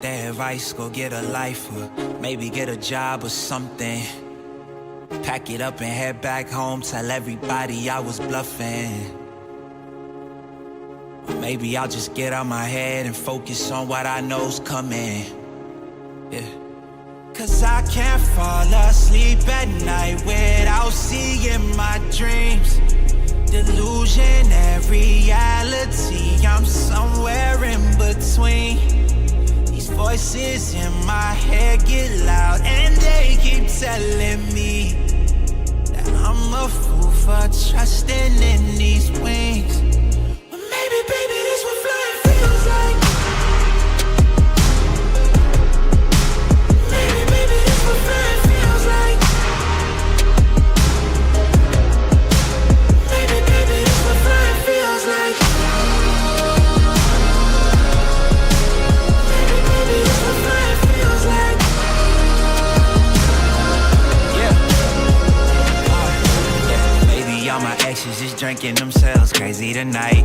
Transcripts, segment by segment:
Their advice, go get a life or maybe get a job or something. Pack it up and head back home, tell everybody I was bluffing. Or maybe I'll just get out my head and focus on what I know's coming. Yeah. Cause I can't fall asleep at night without seeing my dreams. Delusion and reality, I'm somewhere in between. These voices in my head get loud and they keep telling me that I'm a fool for trusting in these wings. Well, maybe, baby, this what flying feels like. Maybe, baby, this what flying feels like. Maybe, baby, this what flying feels like. All my exes just drinking themselves crazy tonight.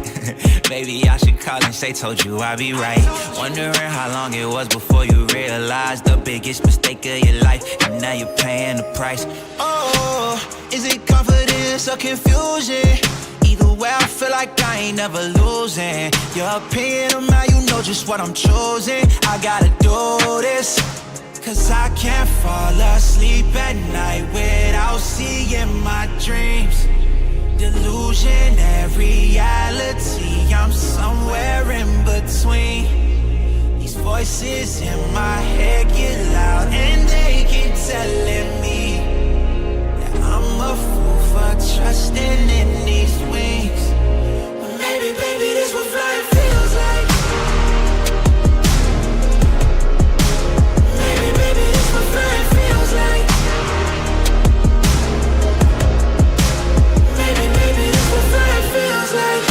Maybe I should call and say, told you I'd be right. Wondering how long it was before you realized the biggest mistake of your life, and now you're paying the price. Oh, is it confidence or confusion? Either way, I feel like I ain't never losing. Your opinion of mine, you know just what I'm choosing. I gotta do this, cause I can't fall asleep at night without seeing my dreams. Delusion and reality, I'm somewhere in between. These voices in my head get loud and they keep telling me that I'm a fool for trusting in these wings. But maybe, baby, this what flying feels like. Maybe, baby, this what flying feels like. Feels like. Maybe, baby, it's what flying feels like.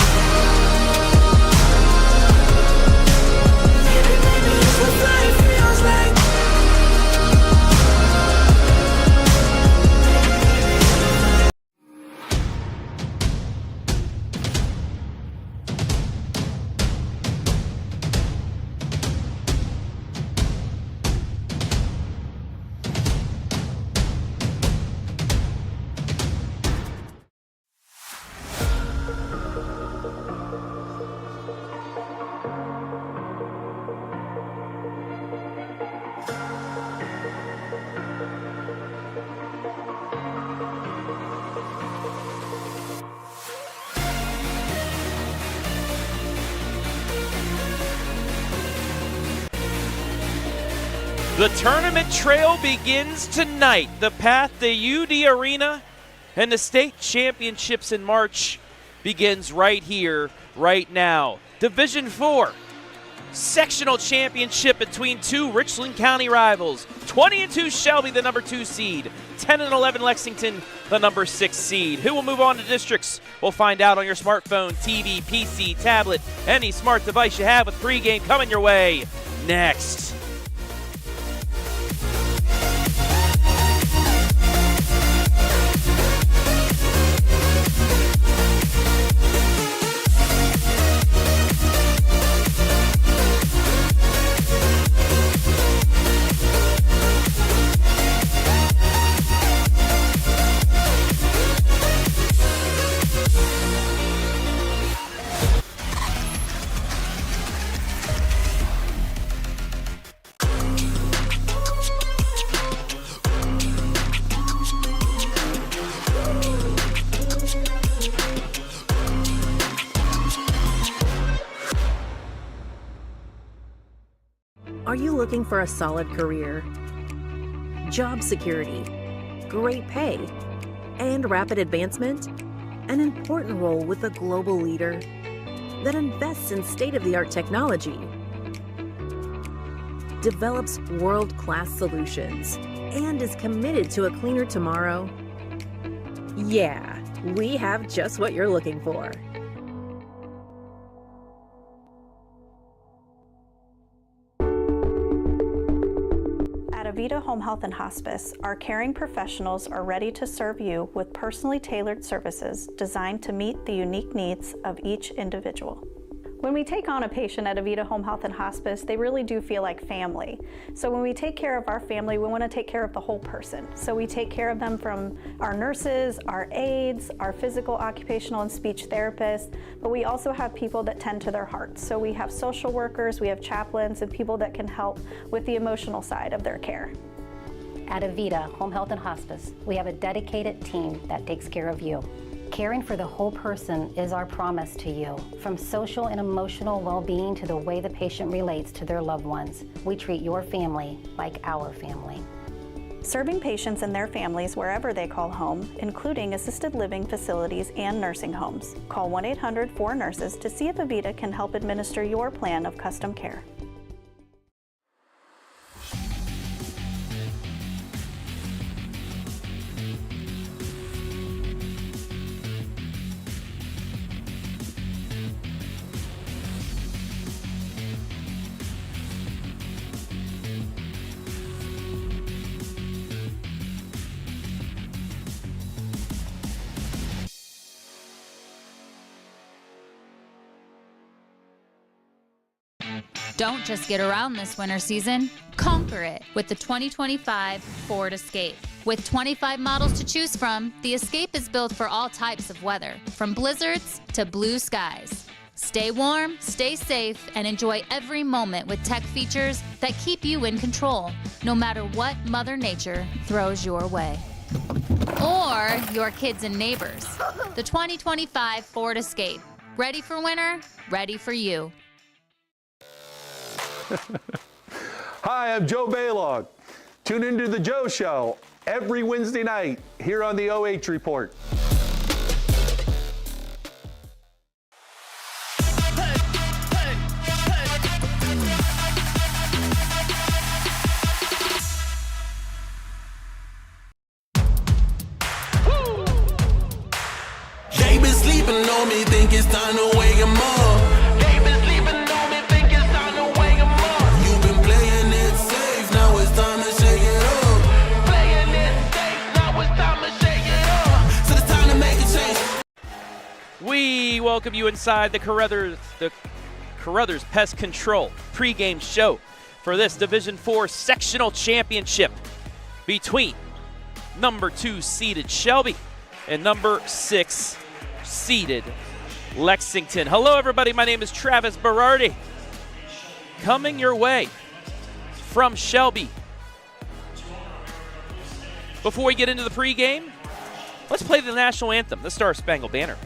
The tournament trail begins tonight. The path to UD Arena and the state championships in March begins right here, right now. Division 4, sectional championship between two Richland County rivals. 20-2 Shelby, the number 2 seed. 10-11 Lexington, the number 6 seed. Who will move on to districts? We'll find out on your smartphone, TV, PC, tablet, any smart device you have with Pregame coming your way next. Are you looking for a solid career, job security, great pay, and rapid advancement? An important role with a global leader that invests in state-of-the-art technology, develops world-class solutions, and is committed to a cleaner tomorrow? Yeah, we have just what you're looking for. At Avita Home Health and Hospice, our caring professionals are ready to serve you with personally tailored services designed to meet the unique needs of each individual. When we take on a patient at Avita Home Health and Hospice, they really do feel like family. So when we take care of our family, we want to take care of the whole person. So we take care of them from our nurses, our aides, our physical, occupational, and speech therapists, but we also have people that tend to their hearts. So we have social workers, we have chaplains, and people that can help with the emotional side of their care. At Avita Home Health and Hospice, we have a dedicated team that takes care of you. Caring for the whole person is our promise to you. From social and emotional well-being to the way the patient relates to their loved ones, we treat your family like our family. Serving patients and their families wherever they call home, including assisted living facilities and nursing homes. Call 1-800-4NURSES to see if Avita can help administer your plan of custom care. Don't just get around this winter season, conquer it with the 2025 Ford Escape. With 25 models to choose from, the Escape is built for all types of weather, from blizzards to blue skies. Stay warm, stay safe, and enjoy every moment with tech features that keep you in control, no matter what Mother Nature throws your way. Or your kids and neighbors. The 2025 Ford Escape. Ready for winter, ready for you. Hi, I'm Joe Baylog. Tune into The Joe Show every Wednesday night here on the OH Report. They been sleeping on me, think it's time to wake 'em up. We welcome you inside the Carothers Pest Control pregame show for this Division IV Sectional Championship between number 2 seeded Shelby and number 6 seeded Lexington. Hello everybody, my name is Travis Berardi. Coming your way from Shelby. Before we get into the pregame, let's play the national anthem, the Star Spangled Banner.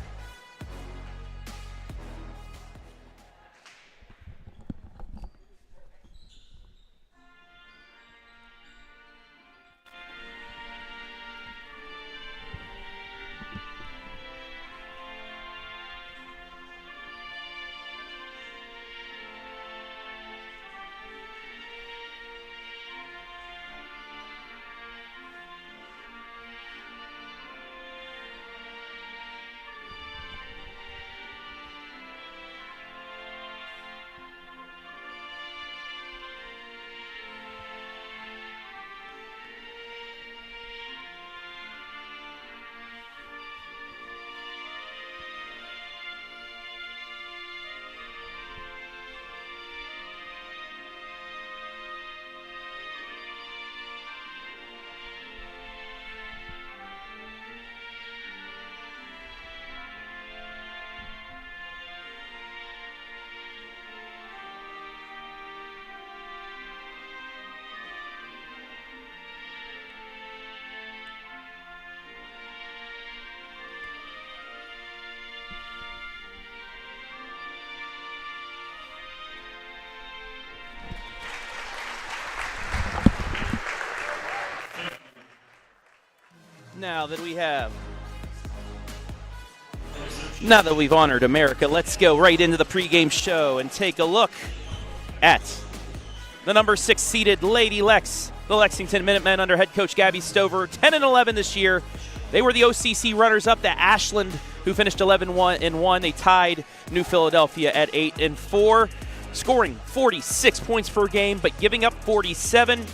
Now that we've honored America, let's go right into the pregame show and take a look at the number 6 seeded Lady Lex, the Lexington Minutemen under head coach Gabby Stover, 10-11 this year. They were the OCC runners-up to Ashland, who finished 11-1. They tied New Philadelphia at 8-4, scoring 46 points per game, but giving up 47.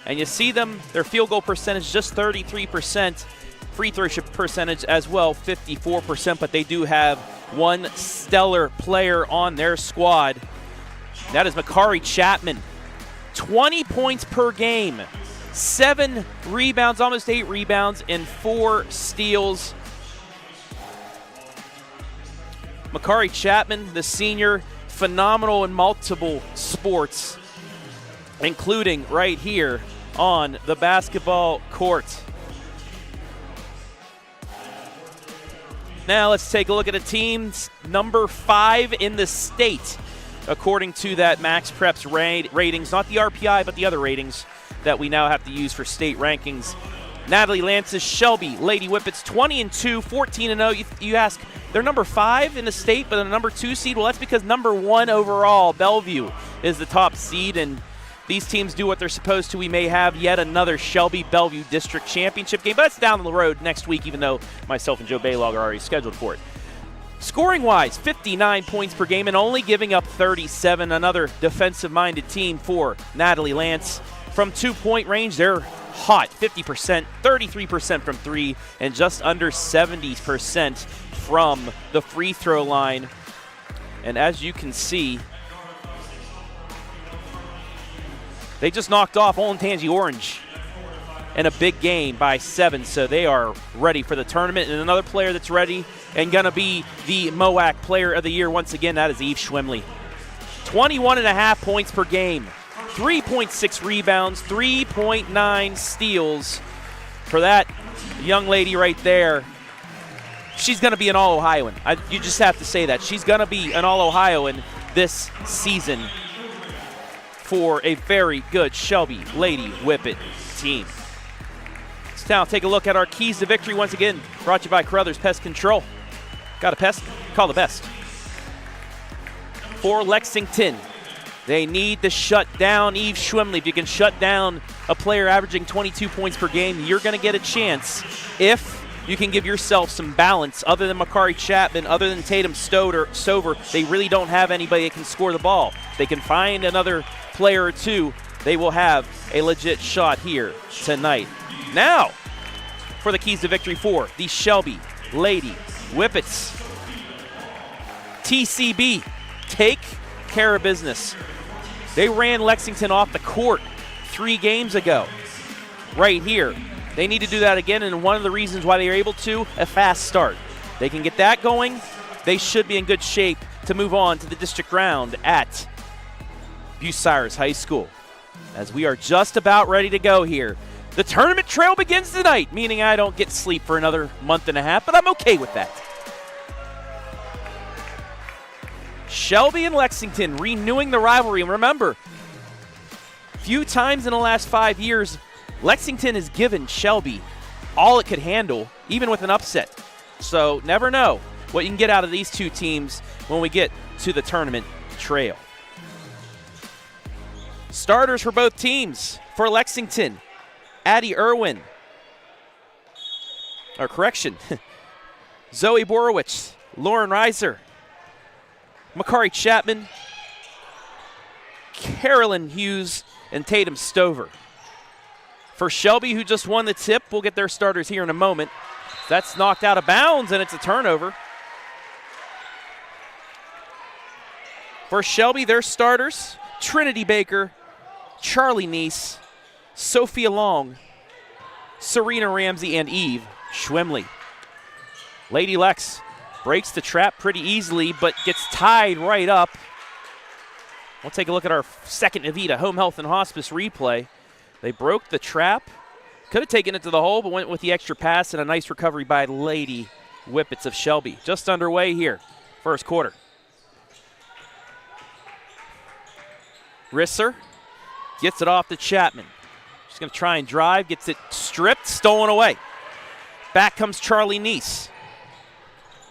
And you see them, their field goal percentage just 33%, free throw percentage as well, 54%, but they do have one stellar player on their squad. That is Makaree Champan. 20 points per game, 7 rebounds, almost 8 rebounds, and 4 steals. Makaree Champan, the senior, phenomenal in multiple sports, including right here on the basketball court. Now let's take a look at a team's number 5 in the state, according to that Max Preps ratings, not the RPI, but the other ratings that we now have to use for state rankings. Natalie Lance's Shelby Lady Whippets, 20-2, 14-0. You ask, they're number 5 in the state, but a number 2 seed? Well, that's because number 1 overall, Bellevue, is the top seed, and these teams do what they're supposed to. We may have yet another Shelby-Bellevue District Championship game, but that's down the road next week, even though myself and Joe Baylog are already scheduled for it. Scoring-wise, 59 points per game and only giving up 37. Another defensive-minded team for Natalie Lance. From 2-point range, they're hot, 50%, 33% from 3, and just under 70% from the free throw line. And as you can see, they just knocked off Olentangy Orange in a big game by 7, so they are ready for the tournament. And another player that's ready and going to be the MOAC Player of the Year once again, that is Eve Schwemley. 21.5 points per game, 3.6 rebounds, 3.9 steals for that young lady right there. She's going to be an All-Ohioan. You just have to say that. She's going to be an All-Ohioan this season for a very good Shelby Lady Whippet team. Let's now take a look at our keys to victory once again, brought to you by Carothers Pest Control. Got a pest? Call the Pest. For Lexington, they need to shut down Eve Schwemley. If you can shut down a player averaging 22 points per game, you're going to get a chance if you can give yourself some balance. Other than Makaree Champan, other than Tatum Stover, they really don't have anybody that can score the ball. They can find another player or two, they will have a legit shot here tonight. Now, for the keys to victory for the Shelby Lady Whippets. TCB, take care of business. They ran Lexington off the court 3 games ago. Right here. They need to do that again, and one of the reasons why they are able to, a fast start. They can get that going. They should be in good shape to move on to the district round at Bucyrus High School. As we are just about ready to go here. The tournament trail begins tonight, meaning I don't get sleep for another month and a half, but I'm okay with that. Shelby and Lexington renewing the rivalry. And remember, few times in the last 5 years, Lexington has given Shelby all it could handle, even with an upset. So never know what you can get out of these two teams when we get to the tournament trail. Starters for both teams. For Lexington, Addie Irwin. Or correction, Zoe Borowicz, Lauren Reiser, Makaree Champan, Carolyn Hughes, and Tatum Stover. For Shelby, who just won the tip, we'll get their starters here in a moment. That's knocked out of bounds, and it's a turnover. For Shelby, their starters, Trinity Baker, Charlie Neese, Sophia Long, Serena Ramsey, and Eve Schwemley. Lady Lex breaks the trap pretty easily, but gets tied right up. We'll take a look at our second Avita Home Health and Hospice replay. They broke the trap. Could have taken it to the hole, but went with the extra pass and a nice recovery by Lady Whippets of Shelby. Just underway here, first quarter. Risser gets it off to Chapman. She's going to try and drive, gets it stripped, stolen away. Back comes Charlie Neese.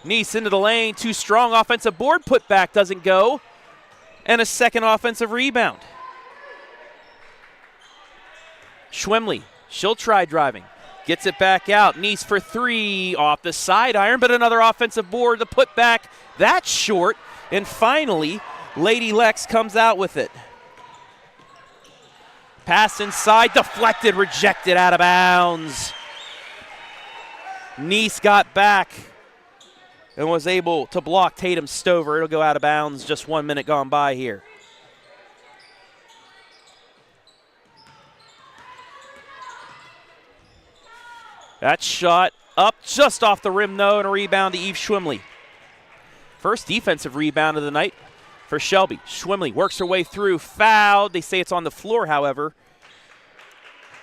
Neese into the lane, too strong, offensive board, put back, doesn't go. And a second offensive rebound. Schwemley, she'll try driving. Gets it back out. Neese for 3 off the side iron, but another offensive board to put back. That's short. And finally, Lady Lex comes out with it. Pass inside, deflected, rejected, out of bounds. Neese got back. and was able to block Tatum Stover. It'll go out of bounds, just 1 minute gone by here. That shot up just off the rim, though, and a rebound to Eve Schwemley. First defensive rebound of the night for Shelby. Schwemley works her way through, fouled. They say it's on the floor, however,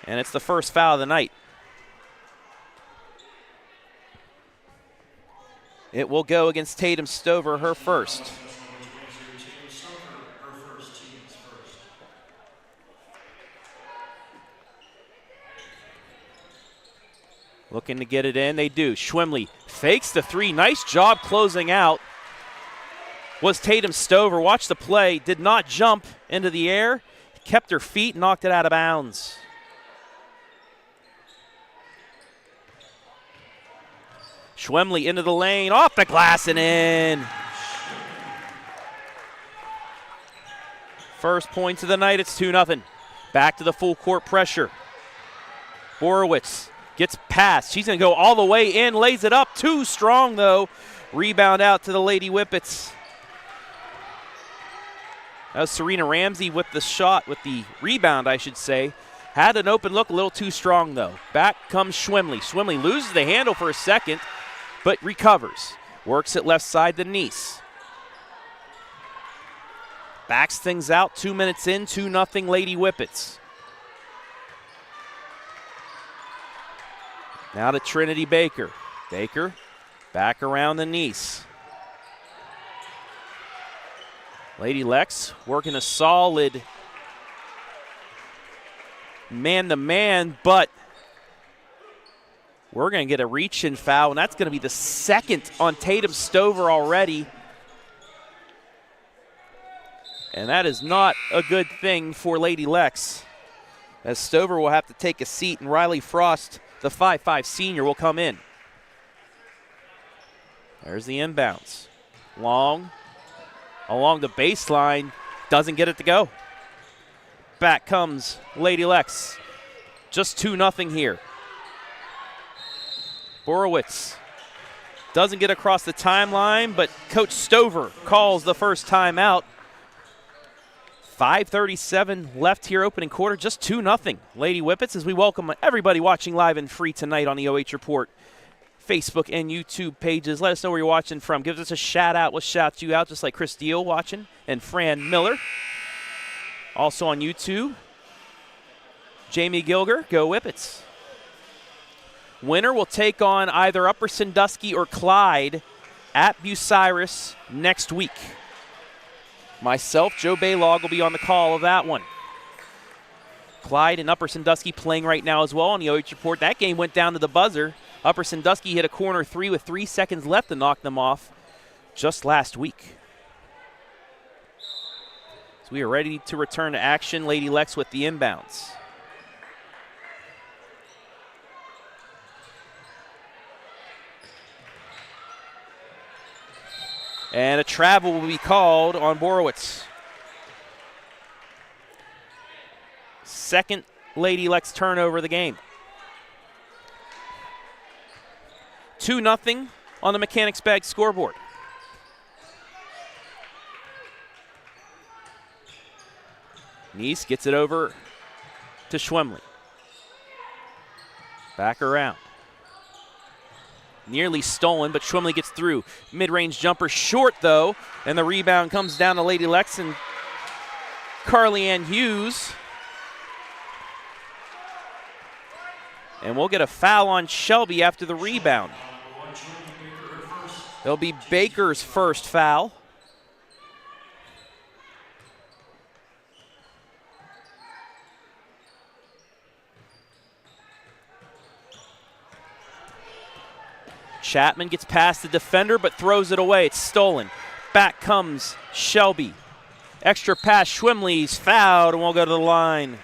and it's the first foul of the night. It will go against Tatum Stover, her first. Looking to get it in, they do. Schwemley fakes the three. Nice job closing out. Was Tatum Stover. Watch the play. Did not jump into the air. Kept her feet, knocked it out of bounds. Schwemley into the lane, off the glass and in. First points of the night, it's 2-0. Back to the full court pressure. Borowitz gets past. She's going to go all the way in, lays it up. Too strong, though. Rebound out to the Lady Whippets. That was Serena Ramsey with the shot, with the rebound, I should say. Had an open look, a little too strong, though. Back comes Schwemley. Schwemley loses the handle for a second, but recovers. Works it left side to Nice. Backs things out, 2 minutes in, 2-0 Lady Whippets. Now to Trinity Baker. Baker back around the Nice. Lady Lex working a solid man-to-man, but we're going to get a reach-in foul, and that's going to be the second on Tatum Stover already. And that is not a good thing for Lady Lex, as Stover will have to take a seat, and Riley Frost, the 5'5 senior, will come in. There's the inbounds. Long, along the baseline, doesn't get it to go. Back comes Lady Lex. Just 2-0 here. Borowitz doesn't get across the timeline, but Coach Stover calls the first timeout. 5:37 left here, opening quarter, just 2-0 Lady Whippets, as we welcome everybody watching live and free tonight on the OH Report Facebook and YouTube pages. Let us know where you're watching from. Give us a shout out. We'll shout you out, just like Chris Deal watching and Fran Miller. Also on YouTube, Jamie Gilger, go Whippets. Winner will take on either Upper Sandusky or Clyde at Bucyrus next week. Myself, Joe Baylog, will be on the call of that one. Clyde and Upper Sandusky playing right now as well on the OH Report. That game went down to the buzzer. Upper Sandusky hit a corner three with 3 seconds left to knock them off just last week. So we are ready to return to action. Lady Lex with the inbounds. And a travel will be called on Borowitz. Second Lady Lex turnover of the game. 2-0 on the Mechanics Bag scoreboard. Nice gets it over to Schwemley. Back around. Nearly stolen, but Schwemley gets through. Mid-range jumper short, though, and the rebound comes down to Lady Lex and Carly Ann Hughes. And we'll get a foul on Shelby after the rebound. It'll be Baker's first foul. Chapman gets past the defender but throws it away. It's stolen. Back comes Shelby. Extra pass. Schwemley's fouled and we'll go to the line.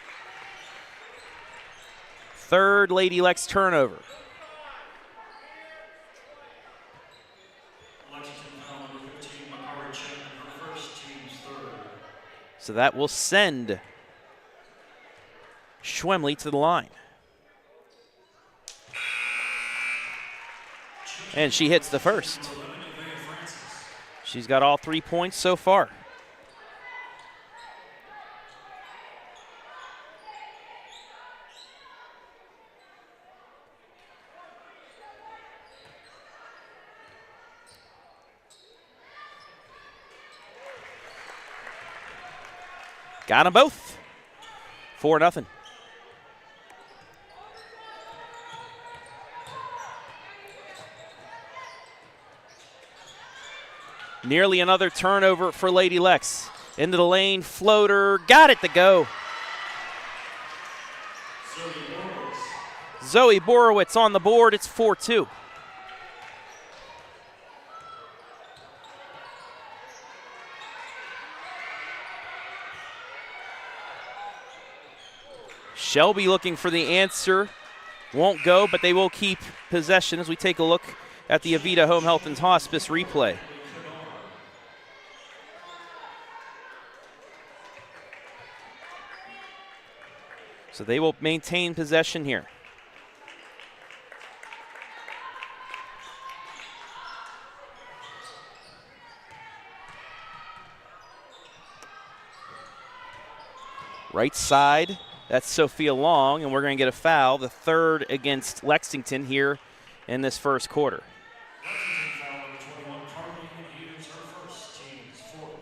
Third Lady Lex turnover. Lexington Minutemen, 15, Makaree Champan, her first, team's third. So that will send Schwemley to the line. And she hits the first. She's got all 3 points so far. Got them both. 4-0. Nearly another turnover for Lady Lex. Into the lane, floater, got it to go. Zoe Borowitz on the board, it's 4-2. Shelby looking for the answer. Won't go, but they will keep possession as we take a look at the Avita Home Health and Hospice replay. So they will maintain possession here. Right side, that's Sophia Long, and we're going to get a foul, the third against Lexington here in this first quarter. Lexington foul number 21, Carothers Hughes, her first, team's fourth.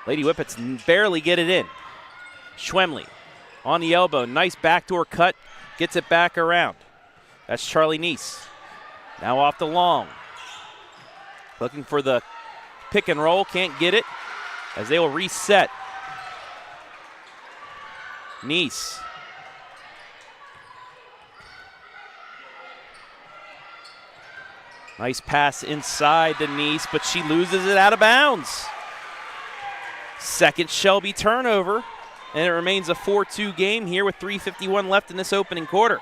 Lady Whippets barely get it in. Schwemley on the elbow, nice backdoor cut, gets it back around. That's Charlie Neese. Now off the Long. Looking for the pick and roll, can't get it as they will reset. Neese. Nice pass inside to Neese, but she loses it out of bounds. Second Shelby turnover, and it remains a 4-2 game here with 3:51 left in this opening quarter.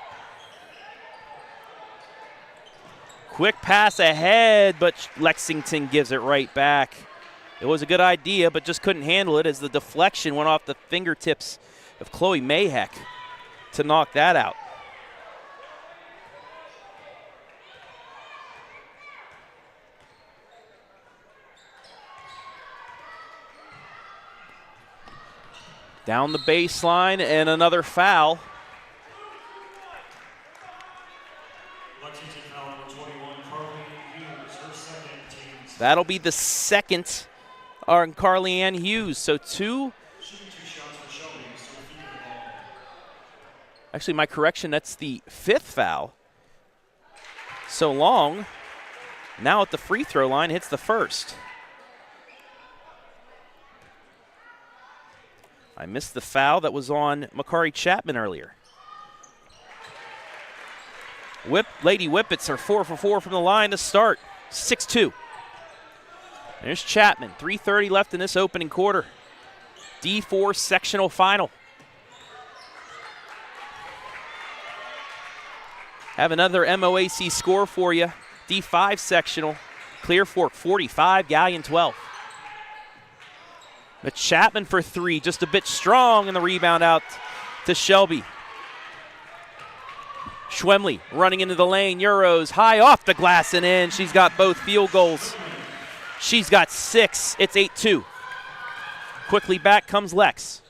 Quick pass ahead, but Lexington gives it right back. It was a good idea, but just couldn't handle it as the deflection went off the fingertips of Chloe Mayheck to knock that out. Down the baseline and another foul. Lexington foul number 21, Carly Hughes, her second, team's That'll be the second on Carly Ann Hughes. So two. shooting 2 shots for Shelby, so the feet of the ball. Actually, my correction, that's the fifth foul. So Long, now at the free throw line, hits the first. I missed the foul that was on Makaree Champan earlier. Lady Whippets are 4 for 4 from the line to start. 6-2. There's Chapman. 3:30 left in this opening quarter. D4 sectional final. Have another MOAC score for you. D5 sectional. Clear Fork 45, Galleon 12. But Chapman for 3, just a bit strong, and the rebound out to Shelby. Schwemley running into the lane, Euros high off the glass and in. She's got both field goals. She's got 6, it's 8-2. Quickly back comes Lex.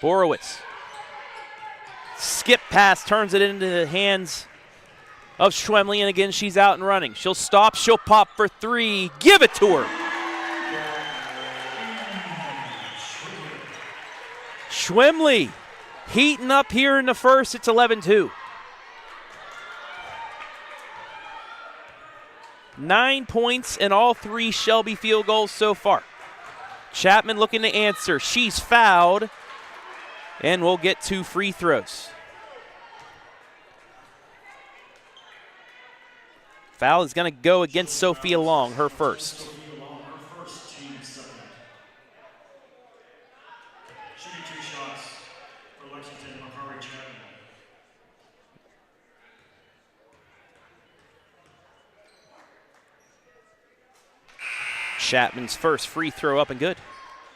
Borowitz. Skip pass, turns it into the hands of Schwemley, and again she's out and running. She'll stop, she'll pop for 3, give it to her. Schwemley heating up here in the first. It's 11-2. 9 points and all 3 Shelby field goals so far. Chapman looking to answer. She's fouled and will get 2 free throws. Foul is going to go against Sophia Long, her first. Sophia Long, her first, team's second. Shooting 2 shots for Lexington, Makaree Champan. Chapman's first free throw up and good.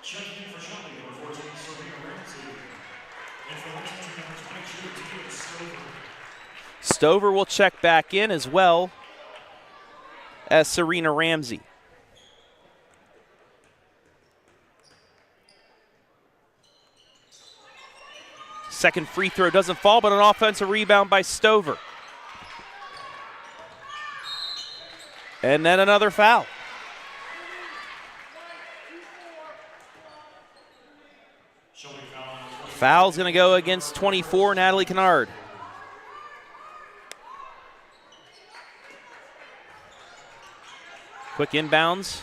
Checking in for Shelby, number 14, Serena Ramsey. And for Lexington, number 22, Eve Schwemley. Stover will check back in as well as Serena Ramsey. Second free throw doesn't fall, but an offensive rebound by Stover. And then another foul. Foul's going to go against 24, Natalie Kennard. Quick inbounds,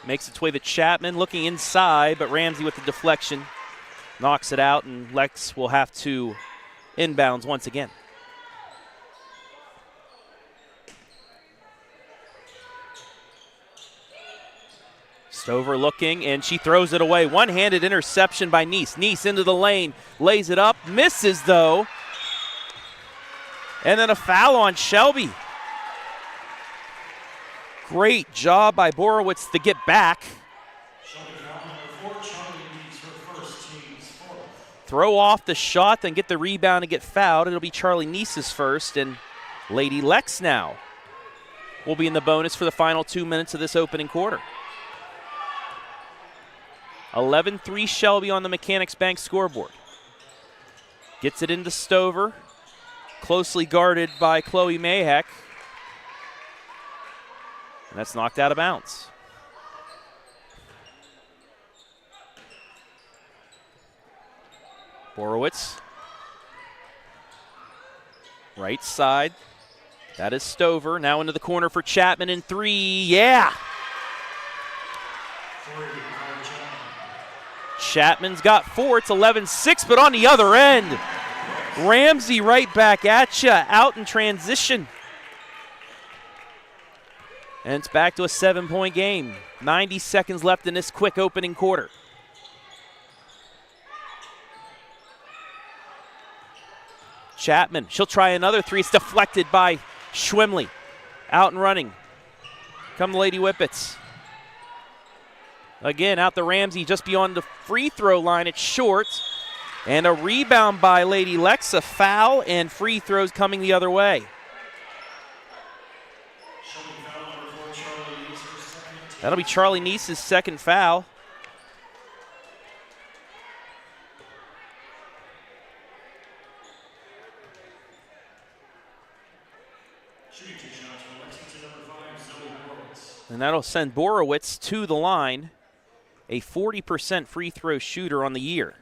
makes its way to Chapman, looking inside, but Ramsey with the deflection knocks it out, and Lex will have to inbounds once again. Stover looking, and she throws it away. One-handed interception by Neese. Neese into the lane, lays it up, misses though. And then a foul on Shelby. Great job by Borowitz to get back. Throw off the shot, then get the rebound and get fouled. It'll be Charlie Neese's first, and Lady Lex now will be in the bonus for the final 2 minutes of this opening quarter. 11-3 Shelby on the Mechanics Bank scoreboard. Gets it into Stover, closely guarded by Chloe Mayheck. And that's knocked out of bounds. Borowitz. Right side. That is Stover. Now into the corner for Chapman in three. Yeah! Chapman's got four. It's 11-6, but on the other end, Ramsey right back at you, out in transition. And it's back to a 7-point game. 90 seconds left in this quick opening quarter. Chapman, she'll try another three. It's deflected by Schwemley. Out and running. Come the Lady Whippets. Again, out to Ramsey just beyond the free throw line. It's short. And a rebound by Lady Lex. A foul and free throws coming the other way. That'll be Charlie Neese's second foul. And that'll send Borowitz to the line, a 40% free throw shooter on the year.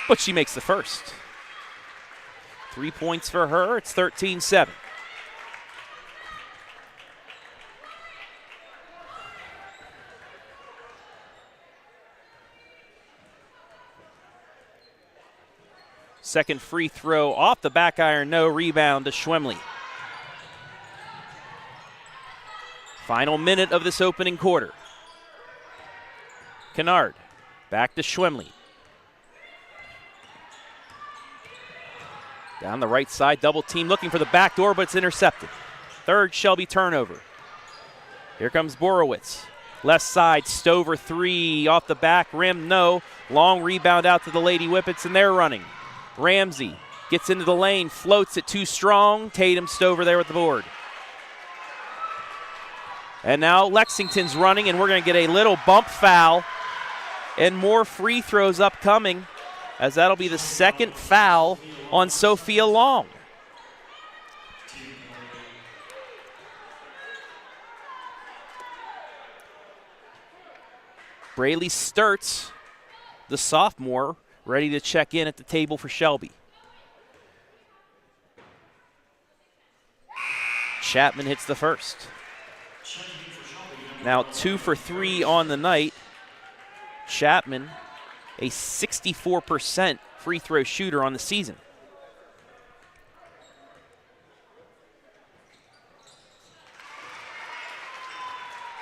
But she makes the first. 3 points for her. It's 13-7. Second free throw off the back iron, no rebound to Schwemley. Final minute of this opening quarter. Kennard back to Schwemley. Down the right side, double team looking for the back door, but it's intercepted. Third Shelby turnover. Here comes Borowitz. Left side, Stover three off the back rim, no. Long rebound out to the Lady Whippets, and they're running. Ramsey gets into the lane, floats it too strong. Tatum Stover there with the board. And now Lexington's running, and we're going to get a little bump foul and more free throws upcoming, as that'll be the second foul on Sophia Long. Braylee Sturts, the sophomore, ready to check in at the table for Shelby. Chapman hits the first. Now 2 for 3 on the night. Chapman, a 64% free throw shooter on the season.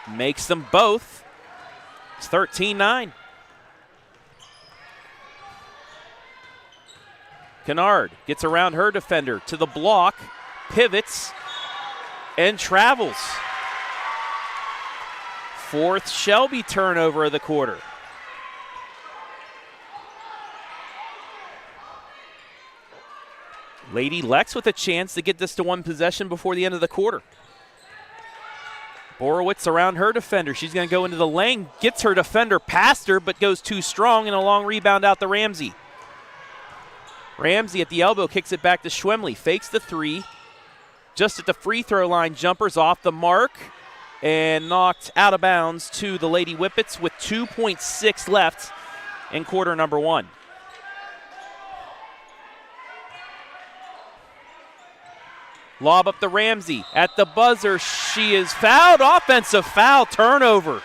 Makes them both. It's 13-9. Kennard gets around her defender to the block, pivots, and travels. Fourth Shelby turnover of the quarter. Lady Lex with a chance to get this to one possession before the end of the quarter. Borowitz around her defender. She's going to go into the lane, gets her defender past her, but goes too strong, and a long rebound out to Ramsey. Ramsey at the elbow kicks it back to Schwemley. Fakes the three. Just at the free throw line, jumpers off the mark and knocked out of bounds to the Lady Whippets with 2.6 left in quarter number one. Lob up to Ramsey. At the buzzer, she is fouled. Offensive foul, turnover.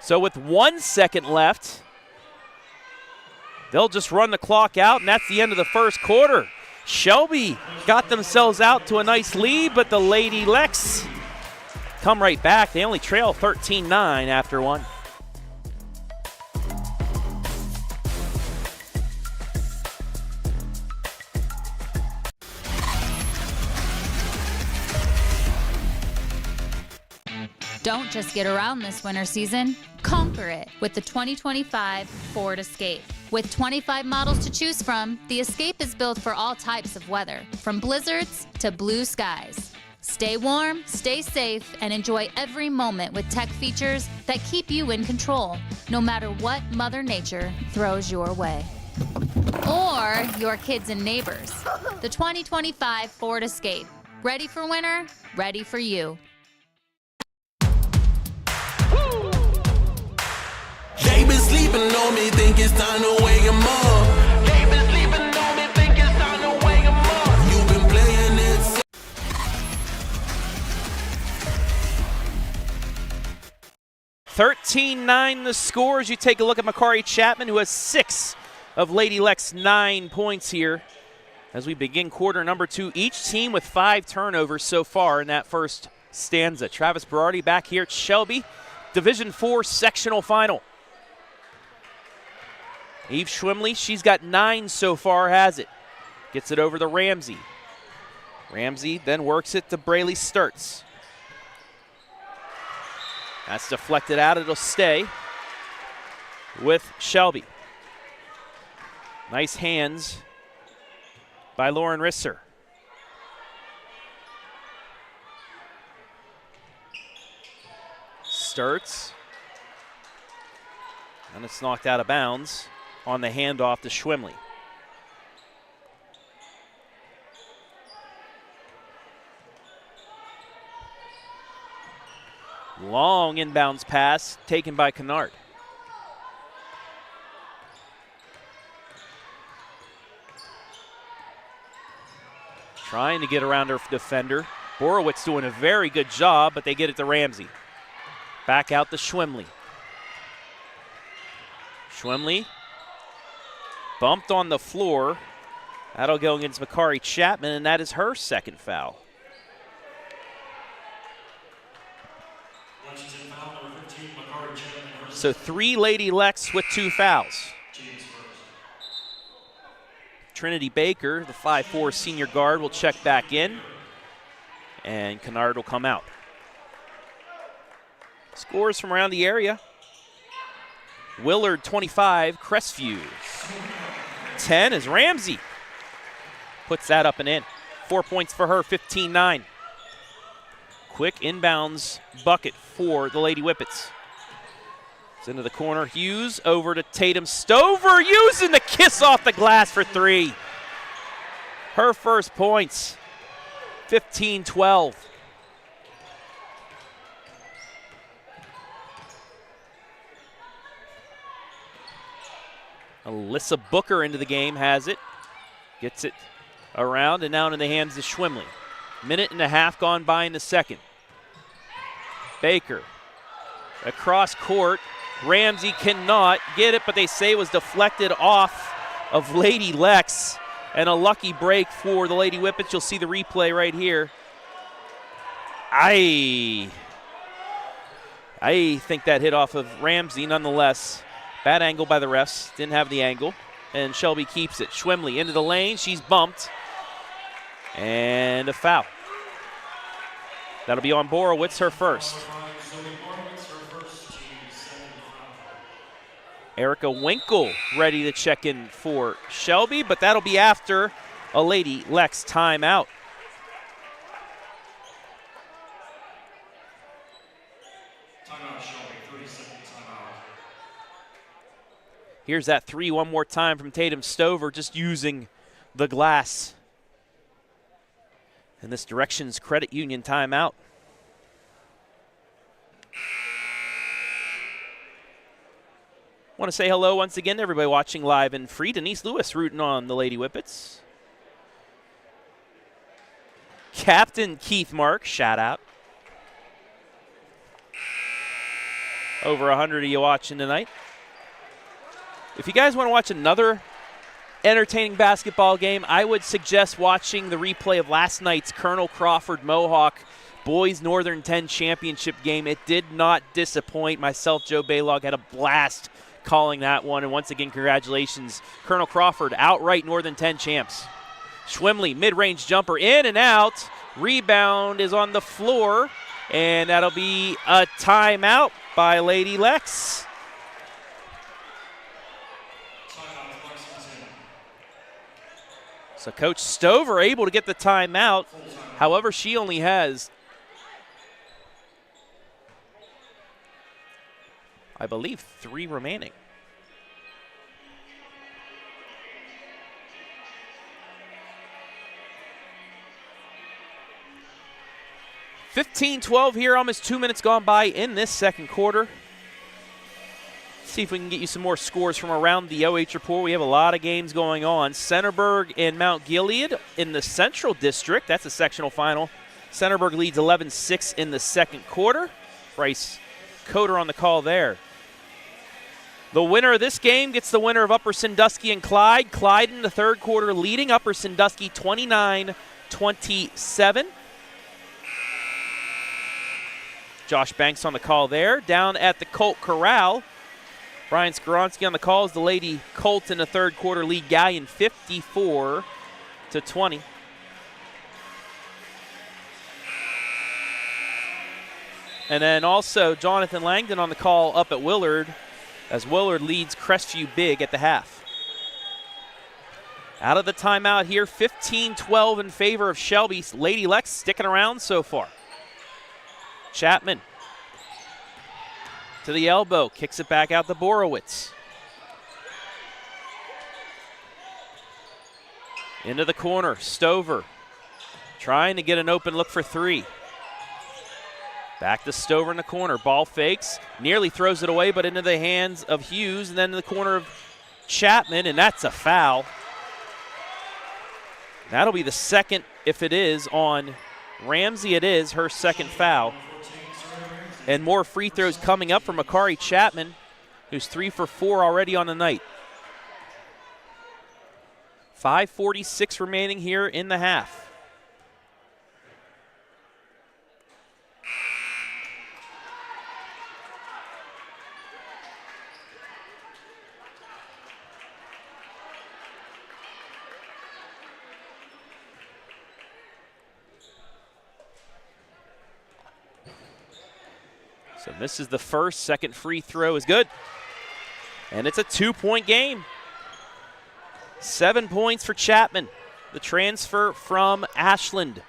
So with 1 second left, they'll just run the clock out, and that's the end of the first quarter. Shelby got themselves out to a nice lead, but the Lady Lex come right back. They only trail 13-9 after one. Don't just get around this winter season, conquer it with the 2025 Ford Escape. With 25 models to choose from, the Escape is built for all types of weather, from blizzards to blue skies. Stay warm, stay safe, and enjoy every moment with tech features that keep you in control, no matter what Mother Nature throws your way. Or your kids and neighbors. The 2025 Ford Escape. Ready for winter, ready for you. They been sleeping on me, think it's time to wake 'em up. They been sleeping on me, think it's time to wake 'em up. You've been playing it. 13-9 the score as you take a look at Makaree Champan, who has 6 of Lady Lex 9 points here as we begin quarter number two. Each team with 5 turnovers so far in that first stanza. Travis Berardi back here at Shelby, Division IV sectional final. Eve Schwemley, she's got 9 so far, has it. Gets it over to Ramsey. Ramsey then works it to Braley Sturts. That's deflected out, it'll stay with Shelby. Nice hands by Lauren Risser. Sturts. And it's knocked out of bounds on the handoff to Schwemley. Long inbounds pass taken by Kennard. Trying to get around her defender. Borowitz doing a very good job, but they get it to Ramsey. Back out to Schwemley. Schwemley bumped on the floor. That'll go against Makaree Champan, and that is her second foul. Lexington foul number 15, Makaree Champan. So 3 Lady Lex with 2 fouls. Trinity Baker, the 5'4" senior guard, will check back in, and Kennard will come out. Scores from around the area. Willard 25, Crestview 10 as Ramsey puts that up and in. 4 points for her, 15-9. Quick inbounds bucket for the Lady Whippets. It's into the corner. Hughes over to Tatum. Stover using the kiss off the glass for 3. Her first points, 15-12. Alyssa Booker into the game, has it. Gets it around and now in the hands of Schwemley. Minute and a half gone by in the second. Baker across court. Ramsey cannot get it, but they say it was deflected off of Lady Lex. And a lucky break for the Lady Whippets. You'll see the replay right here. I think that hit off of Ramsey nonetheless. Bad angle by the refs. Didn't have the angle. And Shelby keeps it. Schwemley into the lane. She's bumped. And a foul. That'll be on Borowitz, her first. Erica Winkle ready to check in for Shelby, but that'll be after a Lady Lex timeout. Timeout, Shelby, 30-second timeout. Here's that three one more time from Tatum Stover, just using the glass. And this Directions Credit Union timeout. Want to say hello once again to everybody watching live and free. Denise Lewis rooting on the Lady Whippets. Captain Keith Mark, shout out. Over 100 of you watching tonight. If you guys want to watch another entertaining basketball game, I would suggest watching the replay of last night's Colonel Crawford Mohawk Boys Northern 10 Championship game. It did not disappoint. Myself, Joe Baylog, had a blast calling that one. And once again, congratulations, Colonel Crawford, outright Northern 10 champs. Schwemley, mid-range jumper, in and out. Rebound is on the floor, and that'll be a timeout by Lady Lex. So Coach Stover able to get the timeout. However, she only has, I believe, 3 remaining. (15-12) here, almost 2 minutes gone by in this second quarter. See if we can get you some more scores from around the OH report. We have a lot of games going on. Centerburg and Mount Gilead in the Central District. That's a sectional final. Centerburg leads 11-6 in the second quarter. Bryce Coder on the call there. The winner of this game gets the winner of Upper Sandusky and Clyde. Clyde in the third quarter leading Upper Sandusky 29-27. Josh Banks on the call there. Down at the Colt Corral, Brian Skoronsky on the call as the Lady Colt in the third quarter lead Galleon 54-20. And then also Jonathan Langdon on the call up at Willard as Willard leads Crestview big at the half. Out of the timeout here, 15-12 in favor of Shelby. Lady Lex sticking around so far. Chapman to the elbow, kicks it back out to Borowitz. Into the corner, Stover trying to get an open look for 3. Back to Stover in the corner, ball fakes, nearly throws it away, but into the hands of Hughes, and then in the corner of Chapman, and that's a foul. That'll be the second, if it is, on Ramsey. It is her second foul. And more free throws coming up from Makaree Champan, who's 3 for 4 already on the night. 5:46 remaining here in the half. So misses the first, second free throw is good. And it's a 2-point game. 7 points for Chapman, the transfer from Ashland.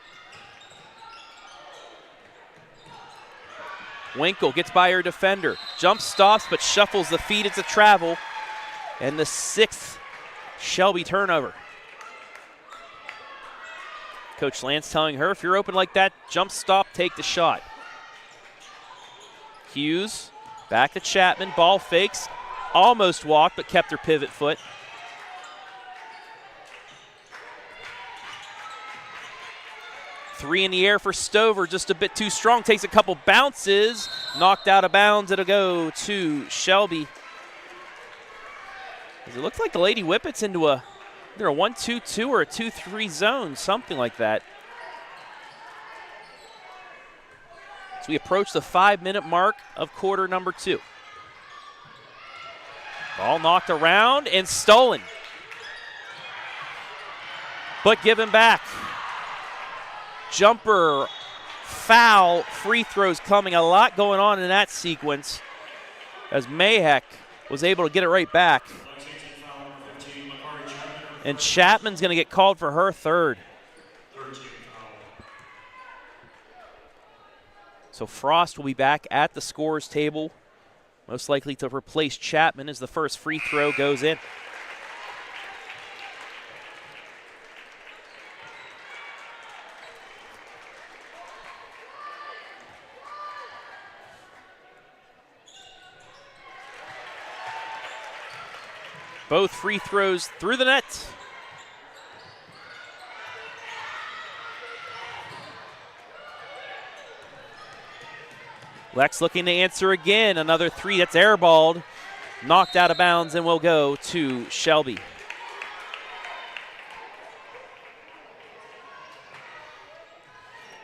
Winkle gets by her defender. Jump stops, but shuffles the feet. It's a travel. And the 6th Shelby turnover. Coach Lance telling her, if you're open like that, jump stop, take the shot. Hughes back to Chapman. Ball fakes. Almost walked, but kept her pivot foot. Three in the air for Stover, just a bit too strong. Takes a couple bounces. Knocked out of bounds. It'll go to Shelby. It looks like the Lady Whippets into either a 1-2-2 or a 2-3 zone, something like that. As we approach the 5-minute mark of quarter number 2. Ball knocked around and stolen. But given back. jumper, foul, free throws coming. A lot going on in that sequence as Mayheck was able to get it right back. Lexington foul number 15, Makaree Champan. And Chapman's going to get called for her third. 13 foul. So Frost will be back at the scorer's table, most likely to replace Chapman as the first free throw goes in. Both free throws through the net. Lex looking to answer again. Another three that's airballed. Knocked out of bounds and will go to Shelby.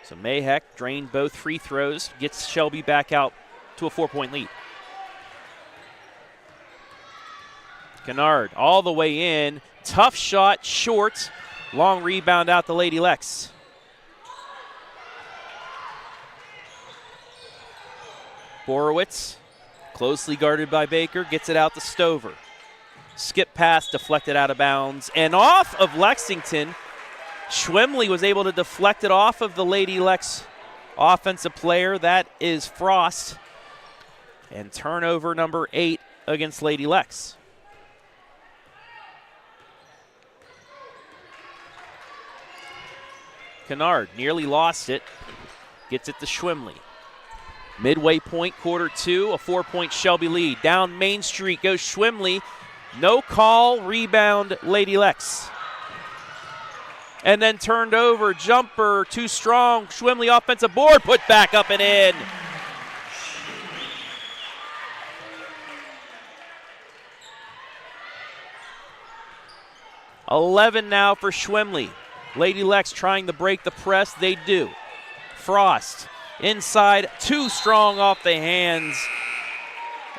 So Mayheck drained both free throws. Gets Shelby back out to a 4-point lead. Kennard all the way in. Tough shot, short. Long rebound out to Lady Lex. Borowitz, closely guarded by Baker, gets it out to Stover. Skip pass, deflected out of bounds. And off of Lexington, Schwemley was able to deflect it off of the Lady Lex offensive player. That is Frost. And turnover number 8 against Lady Lex. Kennard nearly lost it. Gets it to Schwemley. Midway point, quarter 2, a 4-point Shelby lead. Down Main Street goes Schwemley. No call, rebound Lady Lex. And then turned over, jumper, too strong. Schwemley offensive board, put back up and in. $11 now for Schwemley. Lady Lex trying to break the press. They do. Frost inside, too strong off the hands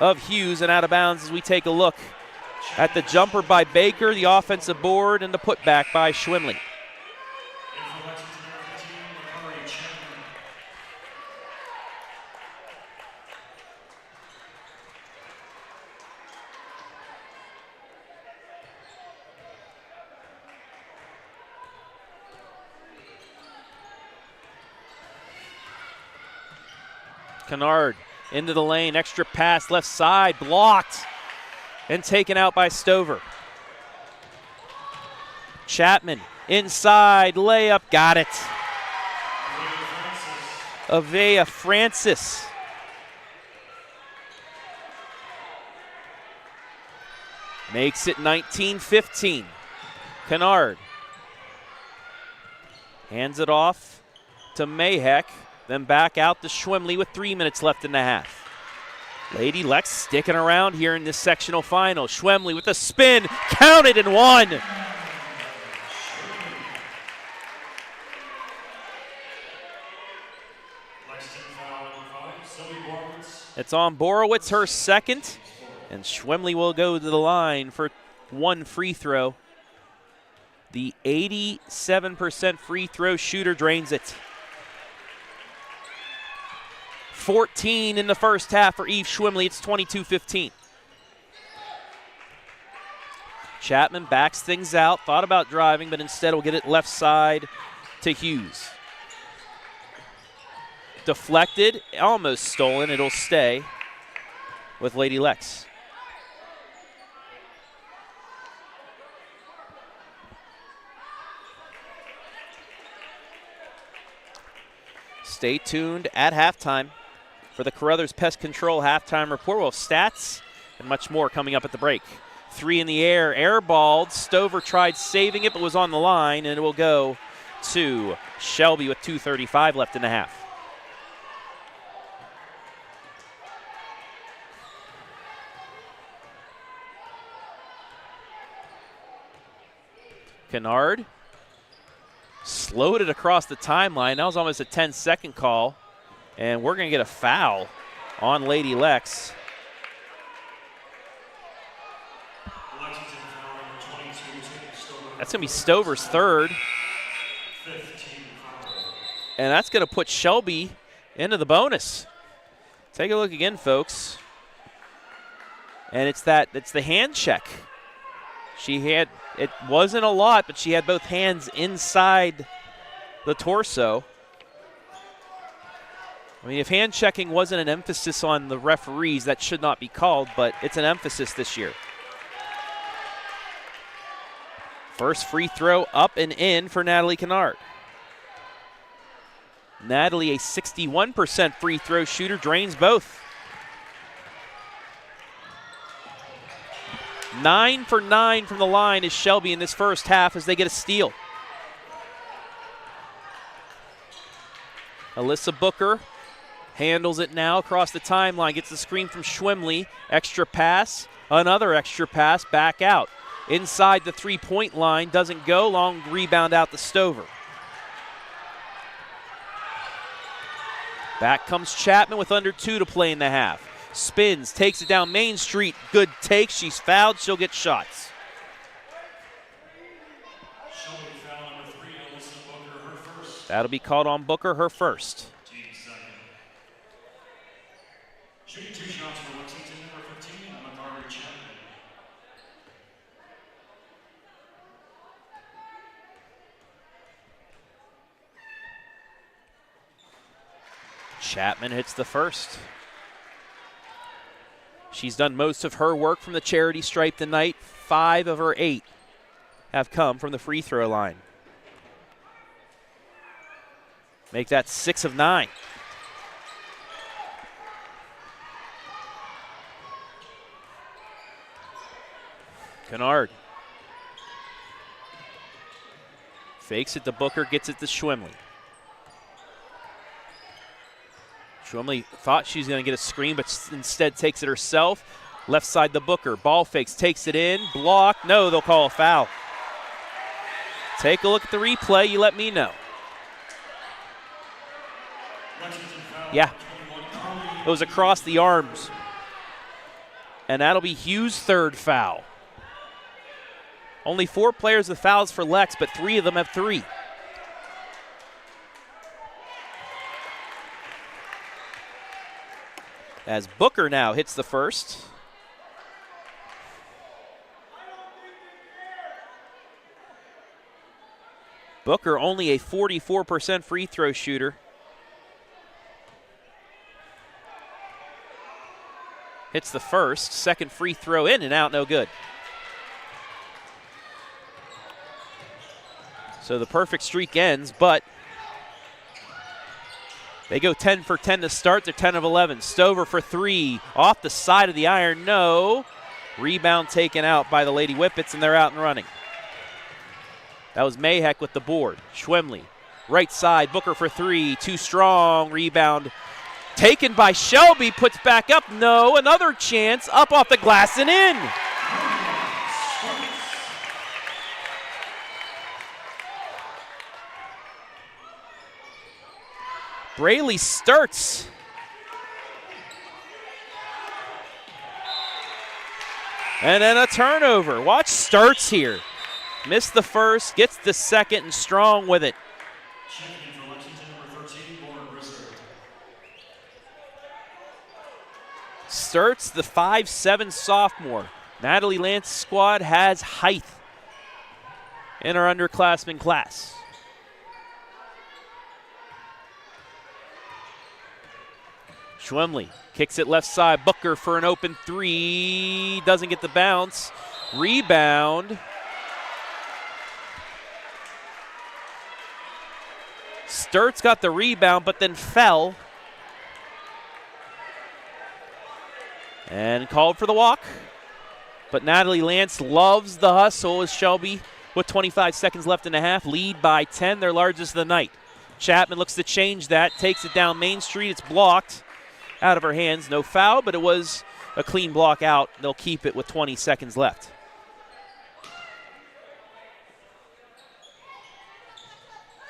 of Hughes and out of bounds as we take a look at the jumper by Baker, the offensive board, and the putback by Schwemley. Kennard into the lane, extra pass, left side, blocked and taken out by Stover. Chapman inside, layup, got it. Avita Francis. Makes it 19-15. Kennard hands it off to Mayheck. Then back out to Schwemley with 3 minutes left in the half. Lady Lex sticking around here in this sectional final. Schwemley with a spin, counted and one. It's on Borowitz, her second, and Schwemley will go to the line for one free throw. The 87% free throw shooter drains it. 14 in the first half for Eve Schwemley. It's 22-15. Chapman backs things out. Thought about driving, but instead will get it left side to Hughes. Deflected, almost stolen. It'll stay with Lady Lex. Stay tuned at halftime for the Carothers Pest Control halftime report. We'll have stats and much more coming up at the break. 3 in the air, airballed. Stover tried saving it, but was on the line, and it will go to Shelby with 2:35 left in the half. Kennard slowed it across the timeline. That was almost a 10-second call. And we're going to get a foul on Lady Lex. That's going to be Stover's third. And that's going to put Shelby into the bonus. Take a look again, folks. And it's the hand check. It wasn't a lot, but she had both hands inside the torso. I mean, if hand checking wasn't an emphasis on the referees, that should not be called, but it's an emphasis this year. First free throw up and in for Natalie Kennard. Natalie, a 61% free throw shooter, drains both. 9 for 9 from the line is Shelby in this first half as they get a steal. Alyssa Booker handles it now across the timeline, gets the screen from Schwemley. Extra pass, another extra pass, back out. Inside the three-point line, doesn't go. Long rebound out to Stover. Back comes Chapman with under 2 to play in the half. Spins, takes it down Main Street. Good take. She's fouled. She'll get shots. Shelby foul number 3, Alyssa Booker, her first. That'll be called on Booker, her first. Team second. Shooting 2 shots for Lexington, number 15, Makaree Champan. Chapman hits the first. She's done most of her work from the charity stripe tonight. 5 of her 8 have come from the free throw line. Make that 6 of 9. Kennard fakes it to Booker, gets it to Schwemley. Schwemley thought she was going to get a screen, but instead takes it herself. Left side to Booker. Ball fakes, takes it in. Blocked. No, they'll call a foul. Take a look at the replay. You let me know. Yeah. It was across the arms. And that'll be Hughes' third foul. Only 4 players with fouls for Lex, but 3 of them have 3. As Booker now hits the first. Booker only a 44% free throw shooter. Hits the first, second free throw in and out, no good. So the perfect streak ends, but they go 10 for 10 to start. They're 10 of 11. Stover for 3. Off the side of the iron, no. Rebound taken out by the Lady Whippets, and they're out and running. That was Mayheck with the board. Schwemley, right side. Booker for 3. Too strong. Rebound taken by Shelby. Puts back up. No. Another chance. Up off the glass and in. Braylee Sturts. And then a turnover. Watch Sturts here. Missed the first, gets the second, and strong with it. Champion for Lexington, number 13, Lauren Brisser. Sturts, the 5'7" sophomore. Natalie Lance's squad has height in our underclassmen class. Schwemley kicks it left side. Booker for an open 3. Doesn't get the bounce. Rebound. Sturts got the rebound, but then fell. And called for the walk. But Natalie Lance loves the hustle as Shelby, with 25 seconds left in the half, lead by 10, their largest of the night. Chapman looks to change that, takes it down Main Street. It's blocked out of her hands. No foul, but it was a clean block out. They'll keep it with 20 seconds left.